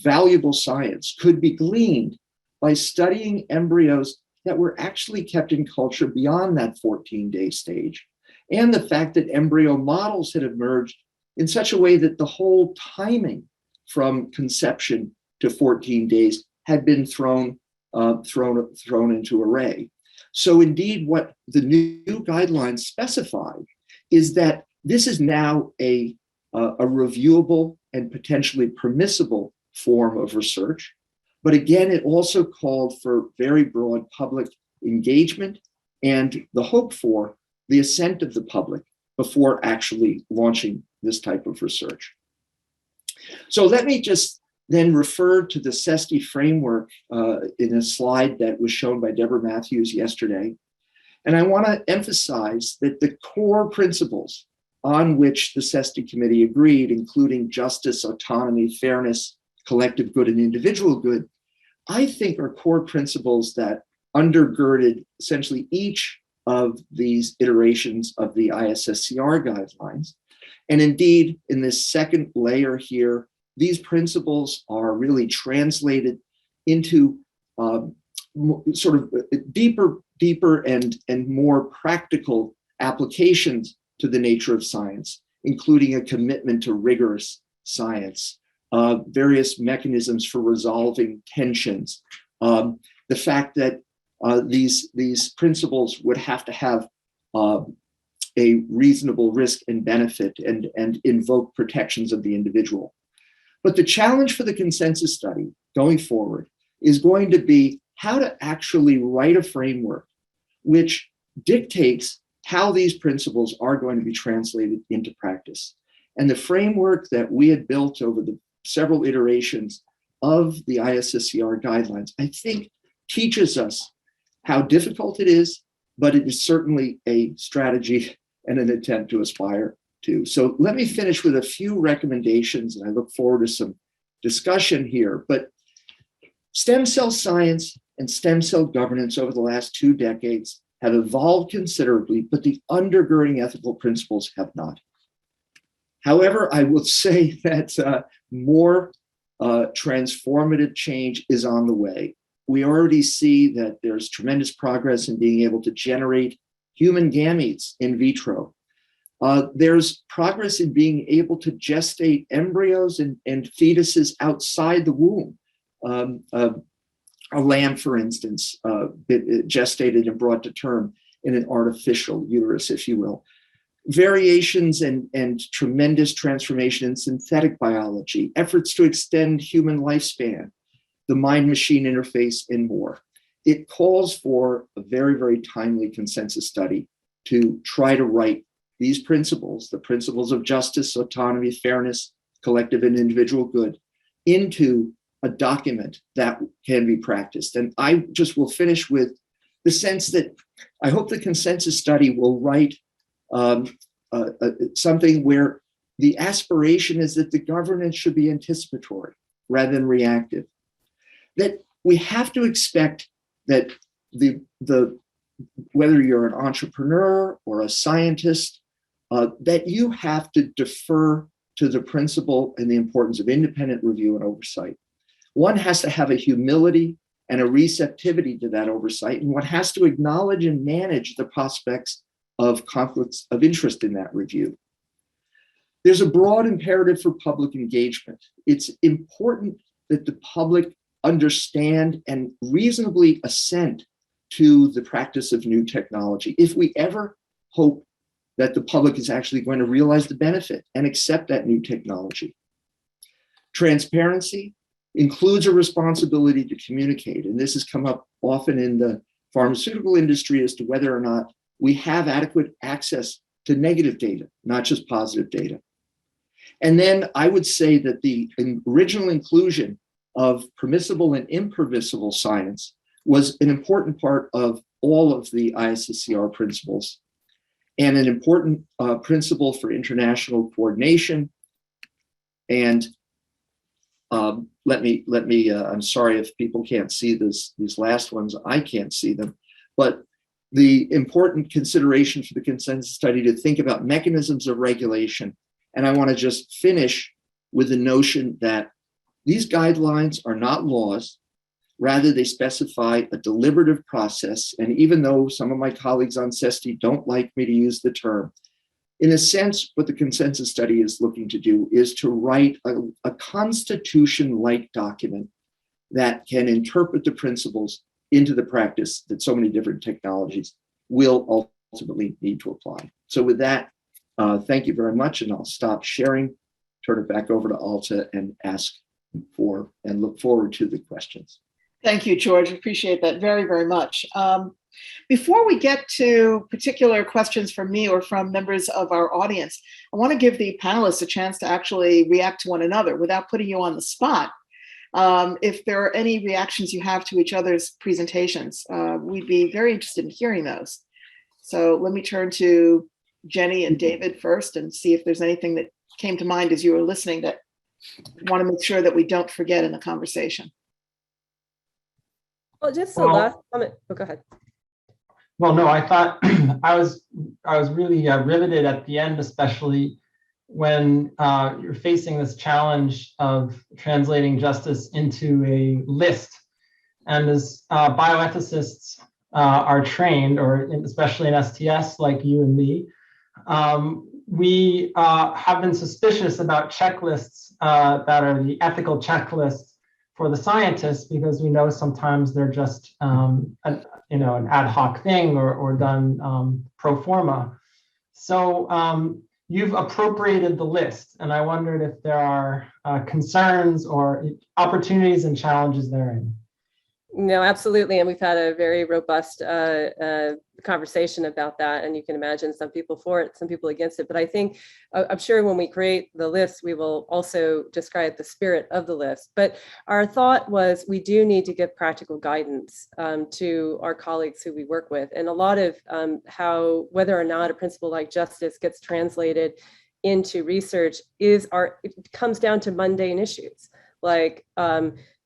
valuable science could be gleaned by studying embryos that were actually kept in culture beyond that 14-day stage, and the fact that embryo models had emerged in such a way that the whole timing from conception to 14 days had been thrown into array. So indeed, what the new guidelines specified is that this is now a reviewable and potentially permissible form of research. But again, it also called for very broad public engagement and the hope for the assent of the public before actually launching this type of research. So let me just then refer to the CESTI framework in a slide that was shown by Deborah Matthews yesterday. And I want to emphasize that the core principles on which the CESTI committee agreed, including justice, autonomy, fairness, collective good, and individual good, I think are core principles that undergirded essentially each of these iterations of the ISSCR guidelines. And indeed, in this second layer here, these principles are really translated into sort of deeper and more practical applications to the nature of science, including a commitment to rigorous science, various mechanisms for resolving tensions, the fact that these principles would have to have a reasonable risk and benefit and invoke protections of the individual. But the challenge for the consensus study going forward is going to be how to actually write a framework which dictates how these principles are going to be translated into practice. And the framework that we had built over the several iterations of the ISSCR guidelines, I think teaches us how difficult it is, but it is certainly a strategy and an attempt to aspire to. So let me finish with a few recommendations, and I look forward to some discussion here. But stem cell science and stem cell governance over the last 2 decades have evolved considerably, but the undergirding ethical principles have not. However, I will say that more transformative change is on the way. We already see that there's tremendous progress in being able to generate human gametes in vitro. There's progress in being able to gestate embryos and fetuses outside the womb. A lamb, for instance, gestated and brought to term in an artificial uterus, if you will. Variations and tremendous transformation in synthetic biology, efforts to extend human lifespan, the mind-machine interface, and more. It calls for a very, very timely consensus study to try to write these principles, the principles of justice, autonomy, fairness, collective and individual good, into a document that can be practiced. And I just will finish with the sense that I hope the consensus study will write something where the aspiration is that the governance should be anticipatory rather than reactive. That we have to expect that whether you're an entrepreneur or a scientist, that you have to defer to the principle and the importance of independent review and oversight. One has to have a humility and a receptivity to that oversight, and one has to acknowledge and manage the prospects of conflicts of interest in that review. There's a broad imperative for public engagement. It's important that the public understand and reasonably assent to the practice of new technology if we ever hope that the public is actually going to realize the benefit and accept that new technology. Transparency includes a responsibility to communicate, and this has come up often in the pharmaceutical industry as to whether or not we have adequate access to negative data, not just positive data. And then I would say that the original inclusion of permissible and impermissible science was an important part of all of the ISSCR principles and an important principle for international coordination. And I'm sorry if people can't see these last ones, I can't see them, but the important consideration for the consensus study to think about mechanisms of regulation. And I want to just finish with the notion that these guidelines are not laws. Rather, they specify a deliberative process. And even though some of my colleagues on CESTI don't like me to use the term, in a sense, what the consensus study is looking to do is to write a constitution-like document that can interpret the principles into the practice that so many different technologies will ultimately need to apply. So with that, thank you very much, and I'll stop sharing, turn it back over to Alta, and ask for and look forward to the questions. Thank you, George. Appreciate that very, very much. Before we get to particular questions from me or from members of our audience, I want to give the panelists a chance to actually react to one another without putting you on the spot. If there are any reactions you have to each other's presentations, we'd be very interested in hearing those. So let me turn to Jenny and David first and see if there's anything that came to mind as you were listening that you want to make sure that we don't forget in the conversation. Well, just the last comment. Oh, go ahead. Well, no, I thought I was really riveted at the end, especially when you're facing this challenge of translating justice into a list. And as bioethicists are trained, or especially in STS like you and me, we have been suspicious about checklists that are the ethical checklists for the scientists, because we know sometimes they're just an ad hoc thing or done pro forma. So you've appropriated the list, and I wondered if there are concerns or opportunities and challenges therein. No, absolutely. And we've had a very robust conversation about that. And you can imagine some people for it, some people against it. But I think, I'm sure when we create the list, we will also describe the spirit of the list. But our thought was we do need to give practical guidance to our colleagues who we work with. And a lot of how, whether or not a principle like justice gets translated into research it comes down to mundane issues like,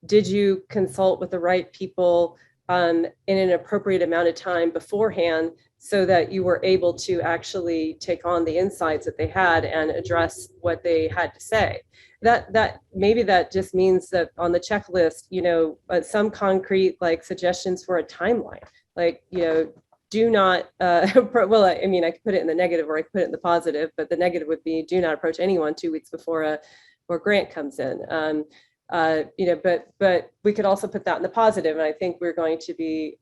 did you consult with the right people in an appropriate amount of time beforehand so that you were able to actually take on the insights that they had and address what they had to say? That maybe that just means that on the checklist, some concrete like suggestions for a timeline, like, do not, well, I mean, I could put it in the negative or I could put it in the positive, but the negative would be do not approach anyone 2 weeks before a grant comes in. But we could also put that in the positive. And I think we're going to be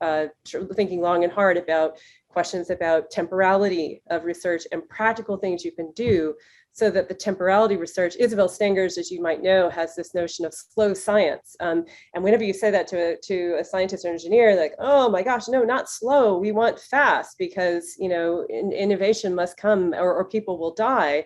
thinking long and hard about questions about temporality of research and practical things you can do so that the temporality research, Isabel Stengers, as you might know, has this notion of slow science. And whenever you say that to a scientist or engineer, like, oh my gosh, no, not slow, we want fast because, innovation must come or people will die.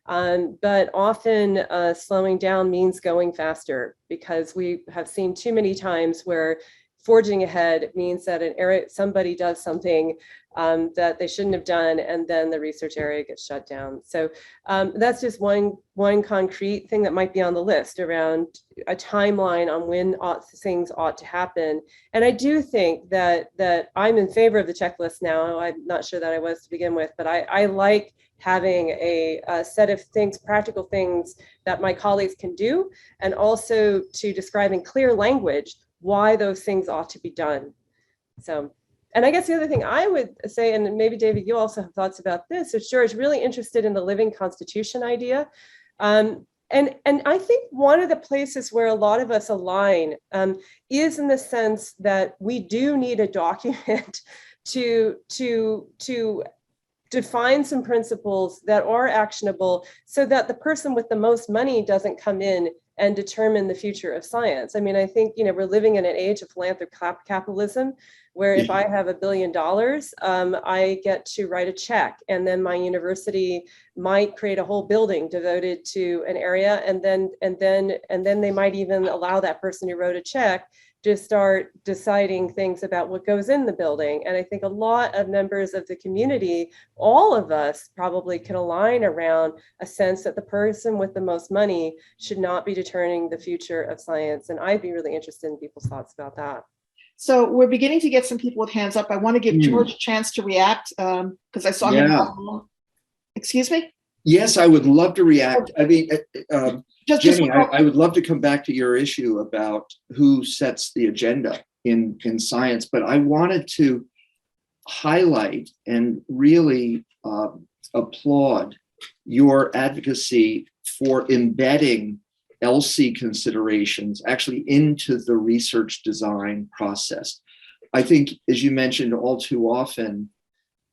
But often slowing down means going faster, because we have seen too many times where forging ahead means that somebody does something that they shouldn't have done, and then the research area gets shut down. So that's just one concrete thing that might be on the list around a timeline on when things ought to happen. And I do think that I'm in favor of the checklist now. I'm not sure that I was to begin with, but I like having a set of things, practical things that my colleagues can do, and also to describe in clear language why those things ought to be done. So, and I guess the other thing I would say, and maybe David, you also have thoughts about this, is George really interested in the living constitution idea. And I think one of the places where a lot of us align is in the sense that we do need a document to define some principles that are actionable so that the person with the most money doesn't come in and determine the future of science. I mean, I think, we're living in an age of philanthropic capitalism, where if I have $1 billion, I get to write a check, and then my university might create a whole building devoted to an area, and then they might even allow that person who wrote a check to start deciding things about what goes in the building. And I think a lot of members of the community, all of us probably can align around a sense that the person with the most money should not be determining the future of science. And I'd be really interested in people's thoughts about that. So we're beginning to get some people with hands up. I want to give George a chance to react because I saw him. Excuse me? Yes, I would love to react. I mean, Jenny, just I would love to come back to your issue about who sets the agenda in science, but I wanted to highlight and really applaud your advocacy for embedding LC considerations actually into the research design process. I think, as you mentioned, all too often,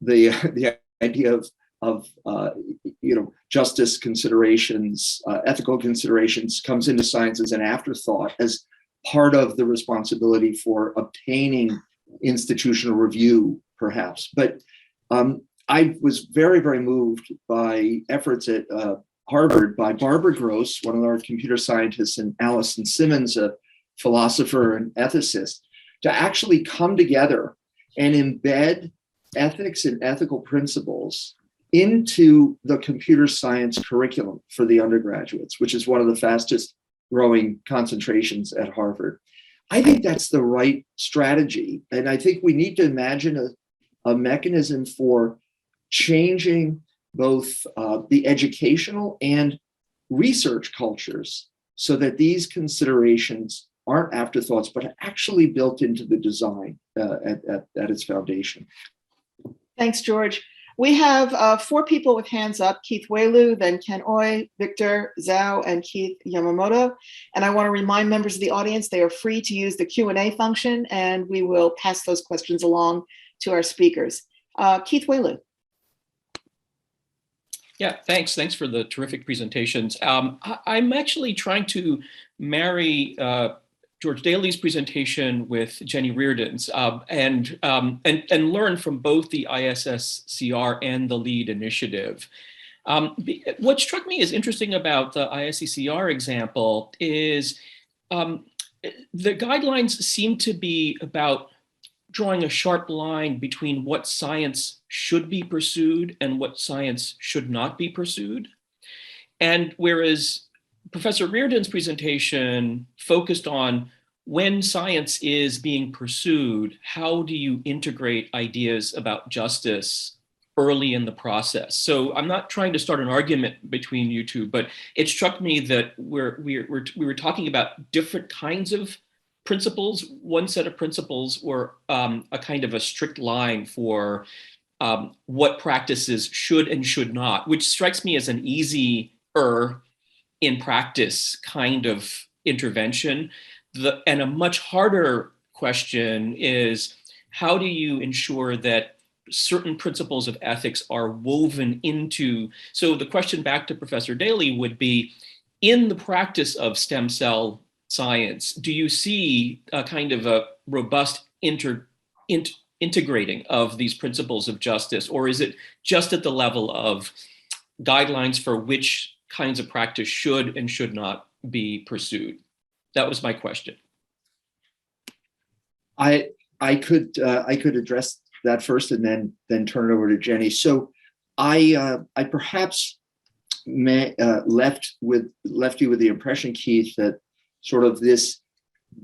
the idea of justice considerations, ethical considerations comes into science as an afterthought, as part of the responsibility for obtaining institutional review, perhaps. But I was very, very moved by efforts at Harvard by Barbara Gross, one of our computer scientists, and Alison Simmons, a philosopher and ethicist, to actually come together and embed ethics and ethical principles into the computer science curriculum for the undergraduates, which is one of the fastest growing concentrations at Harvard. I think that's the right strategy. And I think we need to imagine a mechanism for changing both the educational and research cultures so that these considerations aren't afterthoughts, but are actually built into the design at its foundation. Thanks, George. We have 4 people with hands up: Keith Welu, then Ken Oy, Victor Zhao, and Keith Yamamoto. And I want to remind members of the audience they are free to use the Q&A function, and we will pass those questions along to our speakers. Keith Welu. Yeah, thanks. Thanks for the terrific presentations. I'm actually trying to marry George Daly's presentation with Jenny Reardon's and learn from both the ISSCR and the LEAD initiative. What struck me as interesting about the ISSCR example is the guidelines seem to be about drawing a sharp line between what science should be pursued and what science should not be pursued. And whereas Professor Reardon's presentation focused on when science is being pursued, how do you integrate ideas about justice early in the process? So I'm not trying to start an argument between you two, but it struck me that we were talking about different kinds of principles. One set of principles were a kind of a strict line for what practices should and should not, which strikes me as an easier in practice kind of intervention. And a much harder question is, how do you ensure that certain principles of ethics are woven into? So the question back to Professor Daly would be, in the practice of stem cell science, do you see a kind of a robust integrating of these principles of justice, or is it just at the level of guidelines for which kinds of practice should and should not be pursued? That was my question. I could address that first and then turn it over to Jenny. So I perhaps left you with the impression, Keith, that sort of this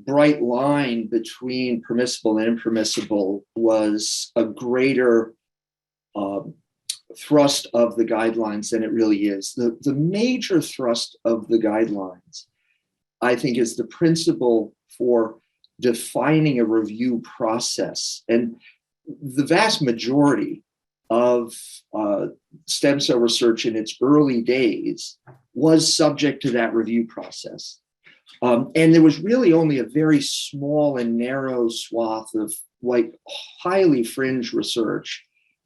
bright line between permissible and impermissible was a greater thrust of the guidelines than it really is. The major thrust of the guidelines, I think, is the principle for defining a review process. And the vast majority of stem cell research in its early days was subject to that review process. And there was really only a very small and narrow swath of highly fringe research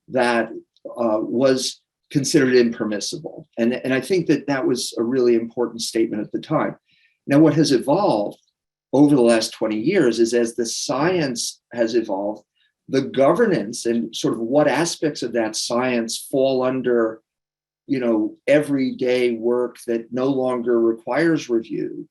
that was considered impermissible. And I think that was a really important statement at the time. Now, what has evolved over the last 20 years is, as the science has evolved, the governance and sort of what aspects of that science fall under, everyday work that no longer requires review,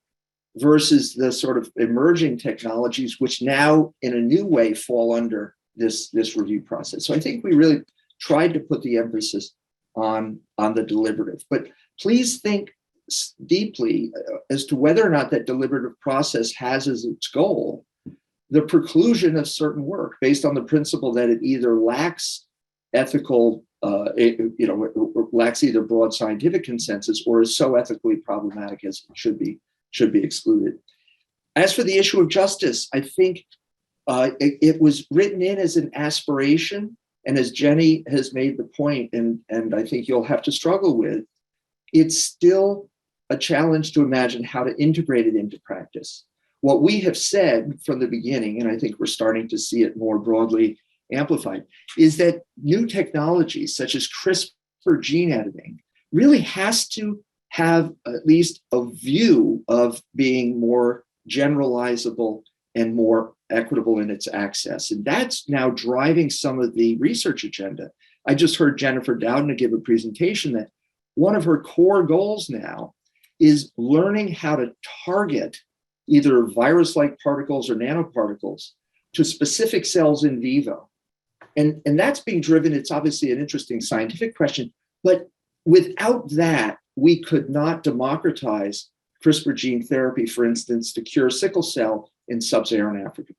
versus the sort of emerging technologies, which now in a new way fall under this review process. So I think we really tried to put the emphasis on the deliberative. But please think deeply as to whether or not that deliberative process has as its goal the preclusion of certain work based on the principle that it either lacks ethical lacks either broad scientific consensus or is so ethically problematic as it should be excluded. As for the issue of justice, I think it was written in as an aspiration, and as Jenny has made the point, and I think you'll have to struggle with, it's still a challenge to imagine how to integrate it into practice. What we have said from the beginning, and I think we're starting to see it more broadly amplified, is that new technologies such as CRISPR gene editing really has to have at least a view of being more generalizable and more equitable in its access. And that's now driving some of the research agenda. I just heard Jennifer Doudna give a presentation that one of her core goals now is learning how to target either virus-like particles or nanoparticles to specific cells in vivo. And that's being driven, it's obviously an interesting scientific question, but without that, we could not democratize CRISPR gene therapy, for instance, to cure sickle cell in sub-Saharan Africa.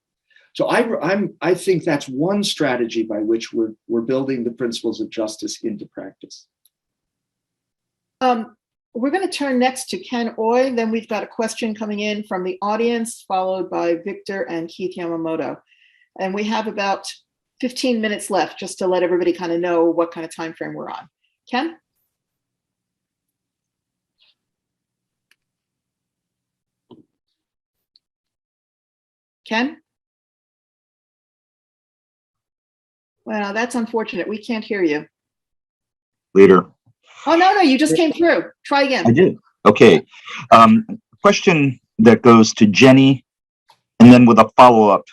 So I think that's one strategy by which we're building the principles of justice into practice. We're going to turn next to Ken Oy. Then we've got a question coming in from the audience, followed by Victor and Keith Yamamoto. And we have about 15 minutes left, just to let everybody kind of know what kind of time frame we're on. Ken? Ken? Well, that's unfortunate. We can't hear you. Later. Oh, no, you just came through. Try again. I did. Okay. Question that goes to Jenny, and then with a follow-up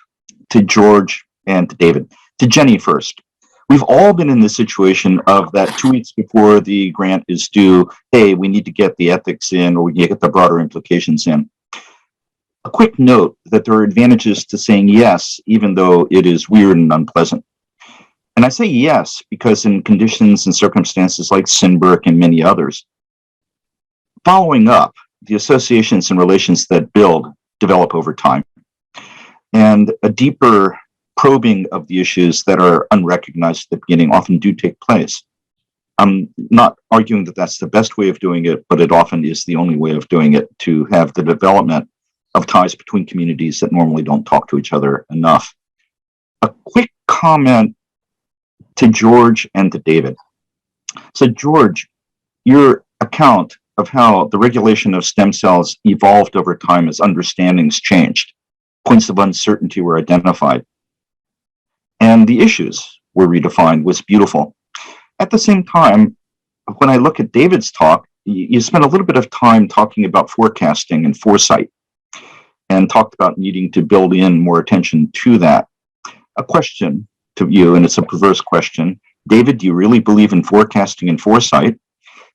to George and to David. To Jenny first. We've all been in the situation of that 2 weeks before the grant is due, hey, we need to get the ethics in, or we need to get the broader implications in. A quick note that there are advantages to saying yes, even though it is weird and unpleasant. And I say yes because in conditions and circumstances like Sinberg and many others, following up, the associations and relations that develop over time. And a deeper probing of the issues that are unrecognized at the beginning often do take place. I'm not arguing that that's the best way of doing it, but it often is the only way of doing it, to have the development of ties between communities that normally don't talk to each other enough. A quick comment to George and to David. So George, your account of how the regulation of stem cells evolved over time as understandings changed, points of uncertainty were identified, and the issues were redefined was beautiful. At the same time, when I look at David's talk, you spent a little bit of time talking about forecasting and foresight, and talked about needing to build in more attention to that. A question to you, and it's a perverse question. David, do you really believe in forecasting and foresight?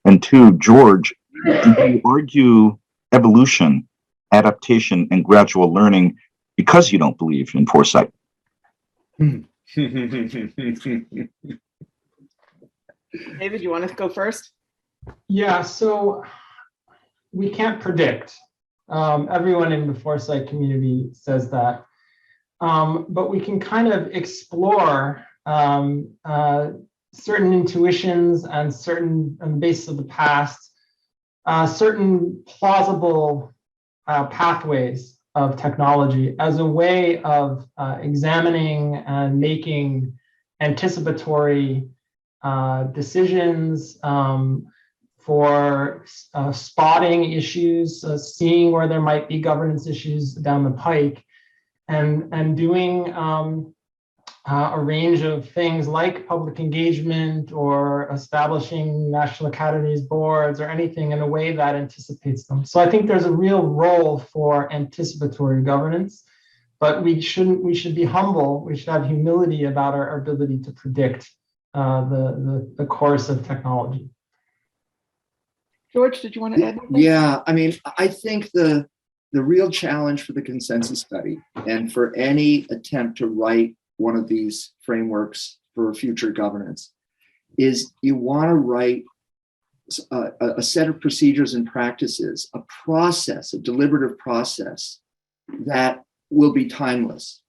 And two, George, do you argue evolution, adaptation, and gradual learning because you don't believe in foresight? David, you want to go first? Yeah, so we can't predict. Everyone in the foresight community says that. But we can kind of explore certain intuitions and certain, on the basis of the past, certain plausible pathways of technology as a way of examining and making anticipatory decisions, for spotting issues, seeing where there might be governance issues down the pike, and doing a range of things like public engagement or establishing National Academies boards or anything in a way that anticipates them. So I think there's a real role for anticipatory governance, but we should be humble. We should have humility about our ability to predict the course of technology. George, did you want to add anything? Yeah, I mean, I think the real challenge for the consensus study and for any attempt to write one of these frameworks for future governance is you want to write a set of procedures and practices, a process, a deliberative process that will be timeless.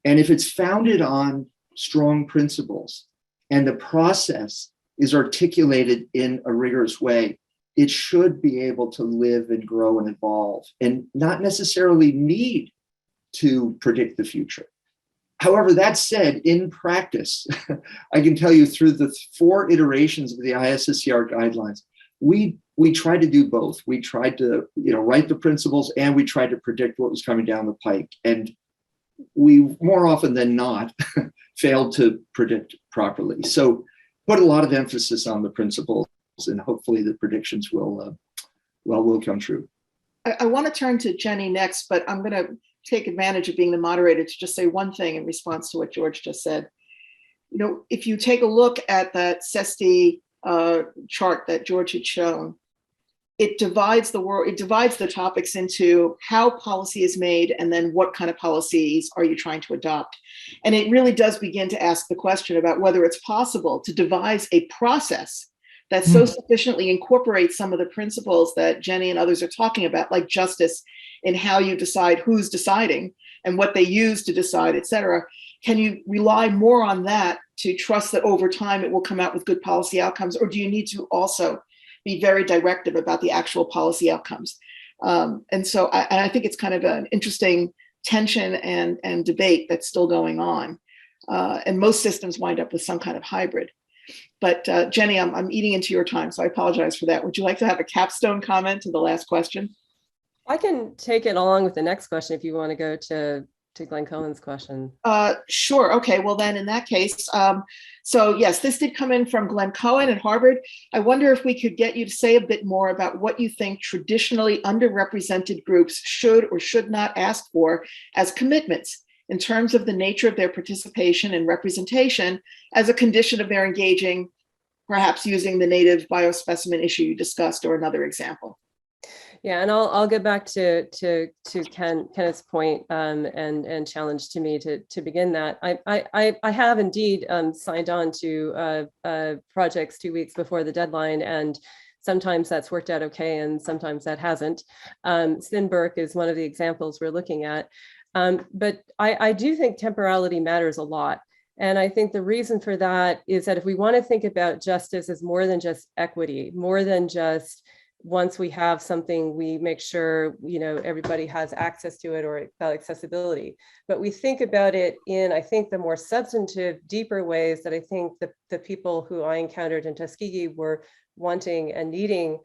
And if it's founded on strong principles and the process is articulated in a rigorous way, it should be able to live and grow and evolve and not necessarily need to predict the future. However, that said, in practice, I can tell you through the 4 iterations of the ISSCR guidelines, we tried to do both. We tried to write the principles, and we tried to predict what was coming down the pike. And we, more often than not, failed to predict properly. So put a lot of emphasis on the principles, and hopefully the predictions will come true. I want to turn to Jenny next, but I'm going to take advantage of being the moderator to just say one thing in response to what George just said. If you take a look at that CESTI chart that George had shown, it divides the topics into how policy is made and then what kind of policies are you trying to adopt. And it really does begin to ask the question about whether it's possible to devise a process that so sufficiently incorporates some of the principles that Jenny and others are talking about, like justice in how you decide who's deciding and what they use to decide, et cetera. Can you rely more on that to trust that over time it will come out with good policy outcomes? Or do you need to also be very directive about the actual policy outcomes? And so I think it's kind of an interesting tension and debate that's still going on. And most systems wind up with some kind of hybrid. But Jenny, I'm eating into your time, so I apologize for that. Would you like to have a capstone comment to the last question? I can take it along with the next question if you want to go to Glenn Cohen's question. Sure. Okay. Well, then in that case, so yes, this did come in from Glenn Cohen at Harvard. I wonder if we could get you to say a bit more about what you think traditionally underrepresented groups should or should not ask for as commitments in terms of the nature of their participation and representation as a condition of their engaging, perhaps using the native biospecimen issue you discussed or another example. Yeah, and I'll get back to Kenneth's point and challenge to me to begin that. I have indeed signed on to projects 2 weeks before the deadline, and sometimes that's worked out okay, and sometimes that hasn't. Sinberg is one of the examples we're looking at. But I do think temporality matters a lot. And I think the reason for that is that if we want to think about justice as more than just equity, more than just once we have something, we make sure, everybody has access to it or about accessibility. But we think about it in, I think, the more substantive, deeper ways that I think the people who I encountered in Tuskegee were wanting and needing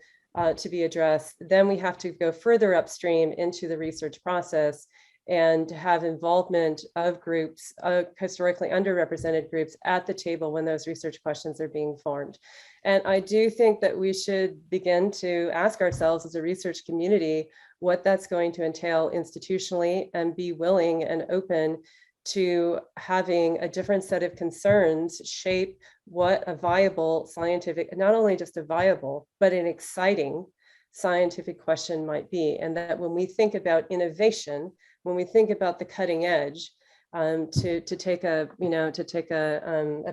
to be addressed. Then we have to go further upstream into the research process and have involvement of groups, historically underrepresented groups at the table when those research questions are being formed. And I do think that we should begin to ask ourselves as a research community what that's going to entail institutionally, and be willing and open to having a different set of concerns shape what a viable scientific, not only just a viable, but an exciting scientific question might be. And that when we think about innovation, when we think about the cutting edge, to take a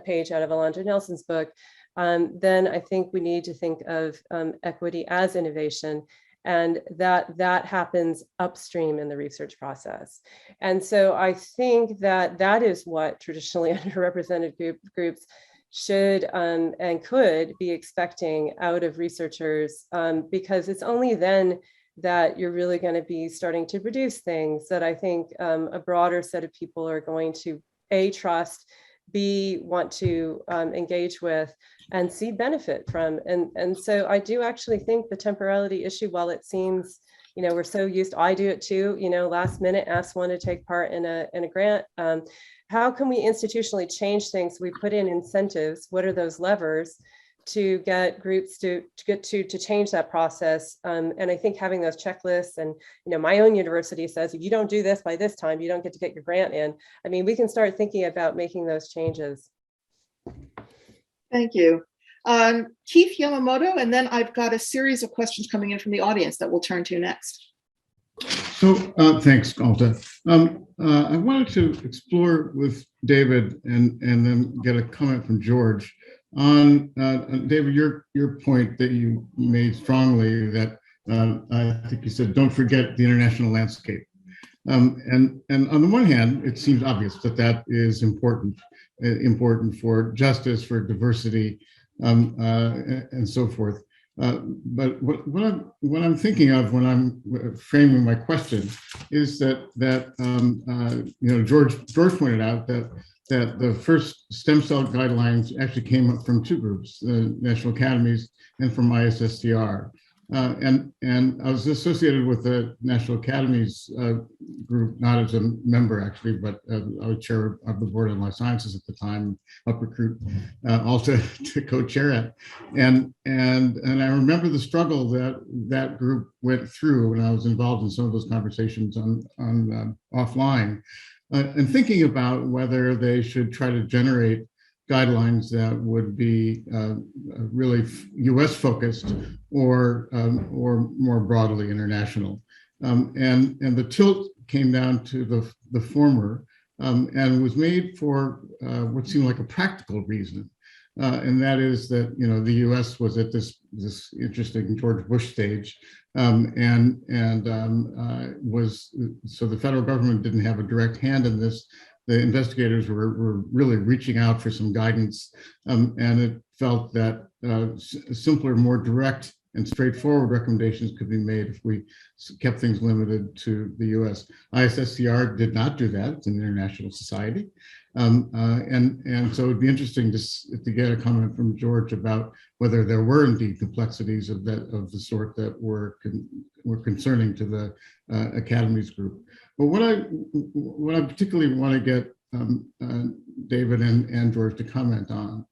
page out of Alondra Nelson's book, then I think we need to think of equity as innovation, and that happens upstream in the research process. And so I think that is what traditionally underrepresented groups should and could be expecting out of researchers, because it's only then that you're really going to be starting to produce things that I think a broader set of people are going to A, trust, B, want to engage with, and see benefit from. And so I do actually think the temporality issue, while it seems, we're so used, I do it too, last minute ask one to take part in a grant. How can we institutionally change things? We put in incentives. What are those levers to get groups to change that process? And I think having those checklists, and my own university says, if you don't do this by this time, you don't get to get your grant in. I mean, we can start thinking about making those changes. Thank you. Keith Yamamoto, and then I've got a series of questions coming in from the audience that we'll turn to next. So thanks, Alta. I wanted to explore with David and then get a comment from George on David, your point that you made strongly, that I think you said, don't forget the international landscape. And on the one hand, it seems obvious that is important for justice, for diversity, and so forth. But what I'm thinking of when I'm framing my question is that George pointed out that the first stem cell guidelines actually came up from two groups, the National Academies and from ISSTR. And I was associated with the National Academies group, not as a member actually, but I was chair of the Board of Life Sciences at the time, helped recruit Alta to co-chair it. And I remember the struggle that group went through when I was involved in some of those conversations on offline, and thinking about whether they should try to generate guidelines that would be really U.S. focused or more broadly international. And the tilt came down to the former and was made for what seemed like a practical reason. And that is that, the U.S. was at this interesting George Bush stage, so the federal government didn't have a direct hand in this. The investigators were really reaching out for some guidance, and it felt that simpler, more direct and straightforward recommendations could be made if we kept things limited to the U.S. ISSCR did not do that. It's an international society. And so it'd be interesting to get a comment from George about whether there were indeed complexities of the sort that were concerning to the Academies group. But what I particularly want to get David and George to comment on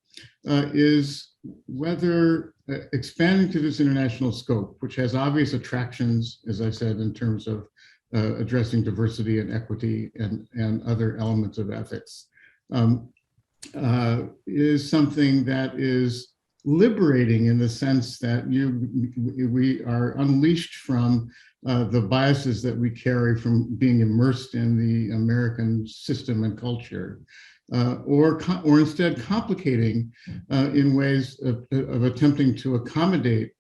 is whether expanding to this international scope, which has obvious attractions, as I said, in terms of addressing diversity and equity and other elements of ethics, is something that is liberating in the sense that we are unleashed from the biases that we carry from being immersed in the American system and culture, or instead complicating in ways of attempting to accommodate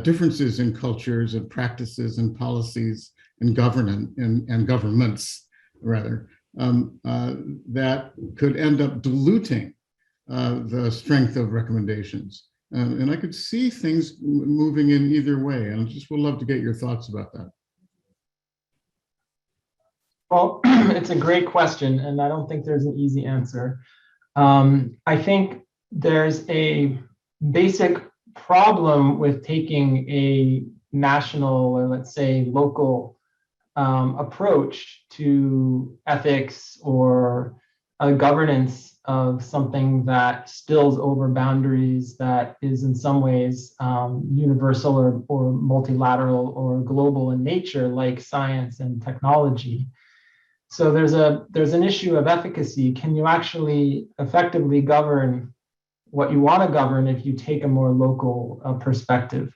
differences in cultures and practices and policies and governments rather, that could end up diluting the strength of recommendations. And I could see things moving in either way, and I just would love to get your thoughts about that. Well, it's a great question, and I don't think there's an easy answer. I think there's a basic problem with taking a national, or let's say local approach to ethics or governance of something that spills over boundaries, that is in some ways universal or multilateral or global in nature, like science and technology. So there's an issue of efficacy. Can you actually effectively govern what you want to govern if you take a more local perspective?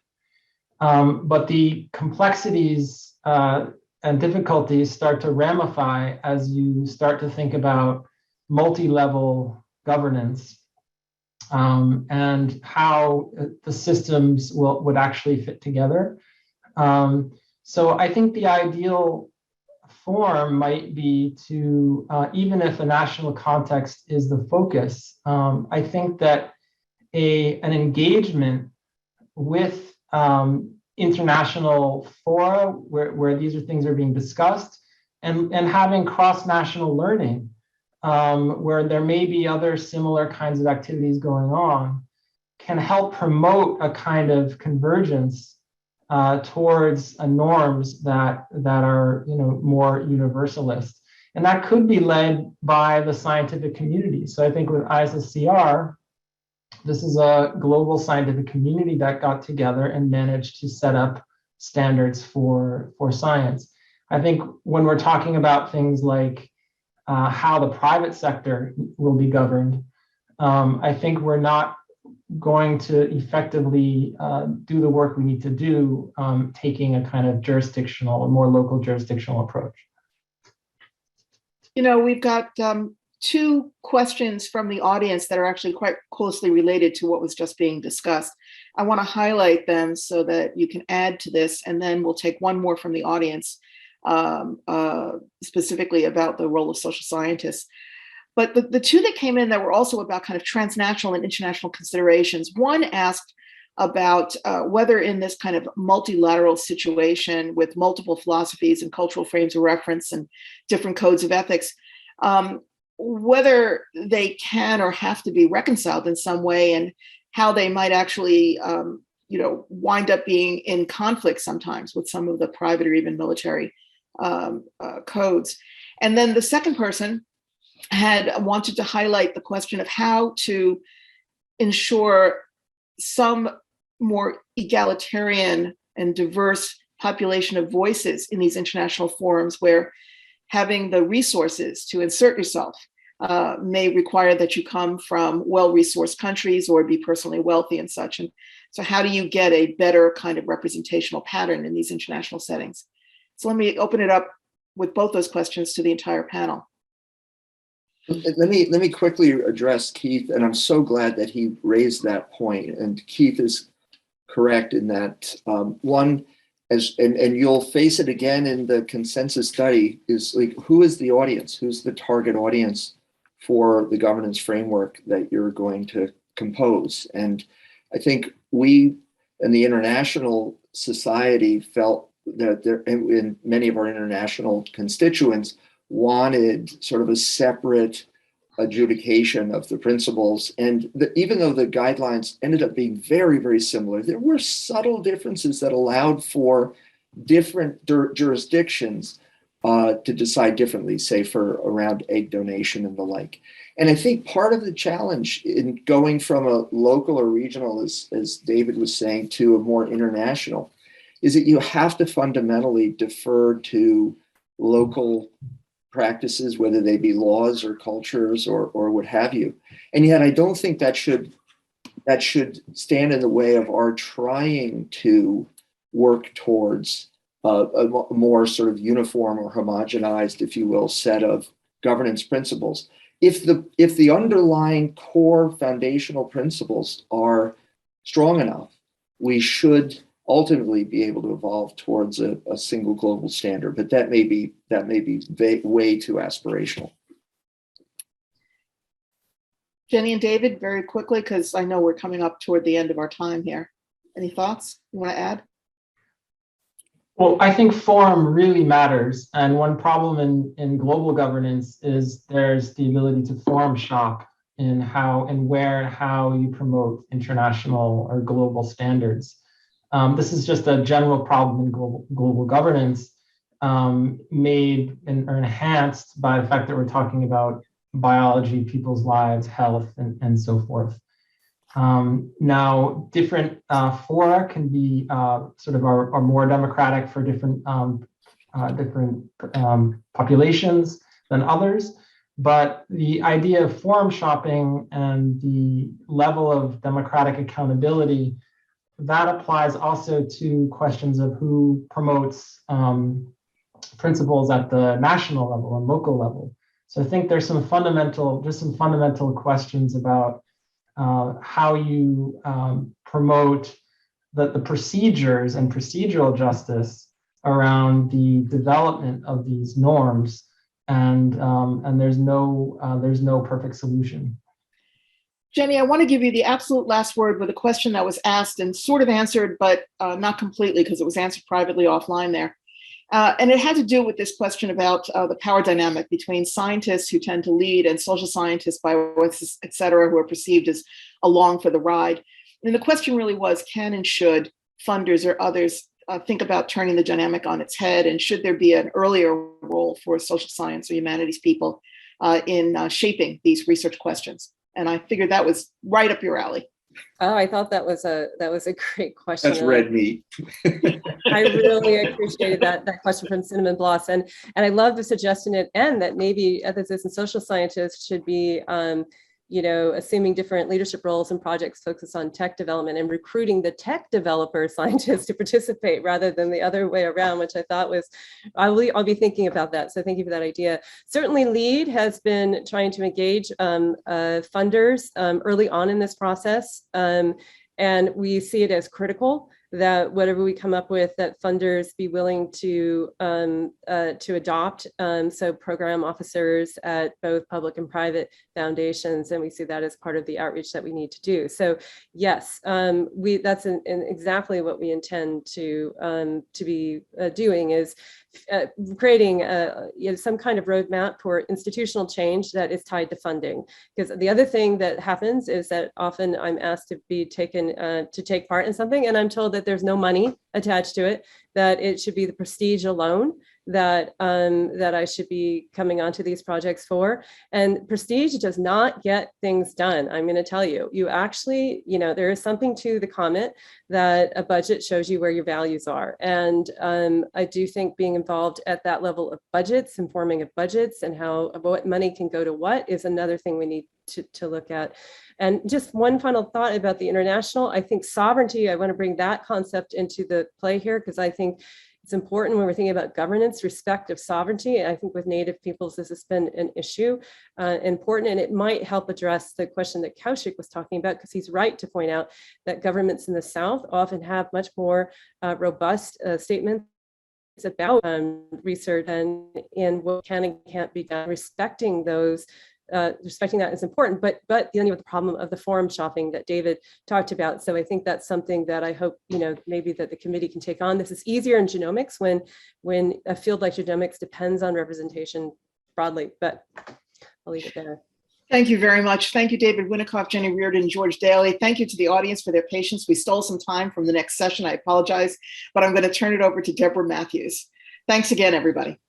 But the complexities and difficulties start to ramify as you start to think about multi-level governance and how the systems would actually fit together. So I think the ideal form might be to, even if a national context is the focus, I think that an engagement with international fora where these things are being discussed, and having cross-national learning, where there may be other similar kinds of activities going on, can help promote a kind of convergence towards norms that are more universalist. And that could be led by the scientific community. So I think with ISSCR, this is a global scientific community that got together and managed to set up standards for science. I think when we're talking about things like how the private sector will be governed, I think we're not going to effectively do the work we need to do, taking a kind of jurisdictional, a more local jurisdictional approach. We've got two questions from the audience that are actually quite closely related to what was just being discussed. I want to highlight them so that you can add to this, and then we'll take one more from the audience, specifically about the role of social scientists. But the two that came in that were also about kind of transnational and international considerations. One asked about whether in this kind of multilateral situation with multiple philosophies and cultural frames of reference and different codes of ethics, whether they can or have to be reconciled in some way, and how they might actually wind up being in conflict sometimes with some of the private or even military codes. And then the second person had wanted to highlight the question of how to ensure some more egalitarian and diverse population of voices in these international forums, where having the resources to insert yourself may require that you come from well-resourced countries or be personally wealthy and such. And so how do you get a better kind of representational pattern in these international settings? So let me open it up with both those questions to the entire panel. Let me quickly address Keith, and I'm so glad that he raised that point. And Keith is correct in that and you'll face it again in the consensus study, is like, who is the audience? Who's the target audience for the governance framework that you're going to compose? And I think we in the international society felt that there, in many of our international constituents, wanted sort of a separate adjudication of the principles. And even though the guidelines ended up being very, very similar, there were subtle differences that allowed for different jurisdictions to decide differently, say for around egg donation and the like. And I think part of the challenge in going from a local or regional, as David was saying, to a more international, is that you have to fundamentally defer to local practices, whether they be laws or cultures or what have you. And yet I don't think that should stand in the way of our trying to work towards a more sort of uniform or homogenized, if you will, set of governance principles. If the underlying core foundational principles are strong enough, we should ultimately be able to evolve towards a single global standard, but that may be way too aspirational. Jenny and David, very quickly, because I know we're coming up toward the end of our time here. Any thoughts you want to add? Well, I think forum really matters. And one problem in global governance is there's the ability to forum shop in how and where and how you promote international or global standards. This is just a general problem in global governance, made or enhanced by the fact that we're talking about biology, people's lives, health, and so forth. Now, different fora can be sort of are more democratic for different populations than others. But the idea of forum shopping and the level of democratic accountability, that applies also to questions of who promotes principles at the national level and local level. So I think there's some fundamental questions about how you promote the procedures and procedural justice around the development of these norms, and there's no perfect solution. Jenny, I want to give you the absolute last word with a question that was asked and sort of answered, but not completely, because it was answered privately offline there. And it had to do with this question about the power dynamic between scientists who tend to lead and social scientists, bioethicists, et cetera, who are perceived as along for the ride. And the question really was, can and should funders or others think about turning the dynamic on its head? And should there be an earlier role for social science or humanities people in shaping these research questions? And I figured that was right up your alley. Oh, I thought that was a great question. That's red meat. I really appreciated that question from Cinnamon Bloss, and I love the suggestion at end that maybe ethicists and social scientists should be, assuming different leadership roles and projects focused on tech development and recruiting the tech developer scientists to participate rather than the other way around, which I thought was, I'll be thinking about that. So thank you for that idea. Certainly LEAD has been trying to engage funders early on in this process. And we see it as critical that whatever we come up with, that funders be willing to adopt. So program officers at both public and private foundations, and we see that as part of the outreach that we need to do. So yes, that's exactly what we intend to be doing, is creating some kind of roadmap for institutional change that is tied to funding. Because the other thing that happens is that often I'm asked to be taken to take part in something, and I'm told that there's no money attached to it, that it should be the prestige alone that that I should be coming onto these projects for. And prestige does not get things done. I'm going to tell you, you actually, there is something to the comment that a budget shows you where your values are. And I do think being involved at that level of budgets, informing of budgets and what money can go to what, is another thing we need to look at. And just one final thought about the international, I think sovereignty, I want to bring that concept into the play here, because I think it's important when we're thinking about governance, respect of sovereignty. And I think with Native peoples, this has been an issue, important, and it might help address the question that Kaushik was talking about, because he's right to point out that governments in the South often have much more robust statements about research and what can and can't be done. Respecting those, respecting that is important, but dealing with the problem of the forum shopping that David talked about. So I think that's something that I hope, maybe that the committee can take on. This is easier in genomics when a field like genomics depends on representation broadly, but I'll leave it there. Thank you very much. Thank you, David Winickoff, Jenny Reardon, George Daly. Thank you to the audience for their patience. We stole some time from the next session. I apologize, but I'm going to turn it over to Deborah Matthews. Thanks again, everybody.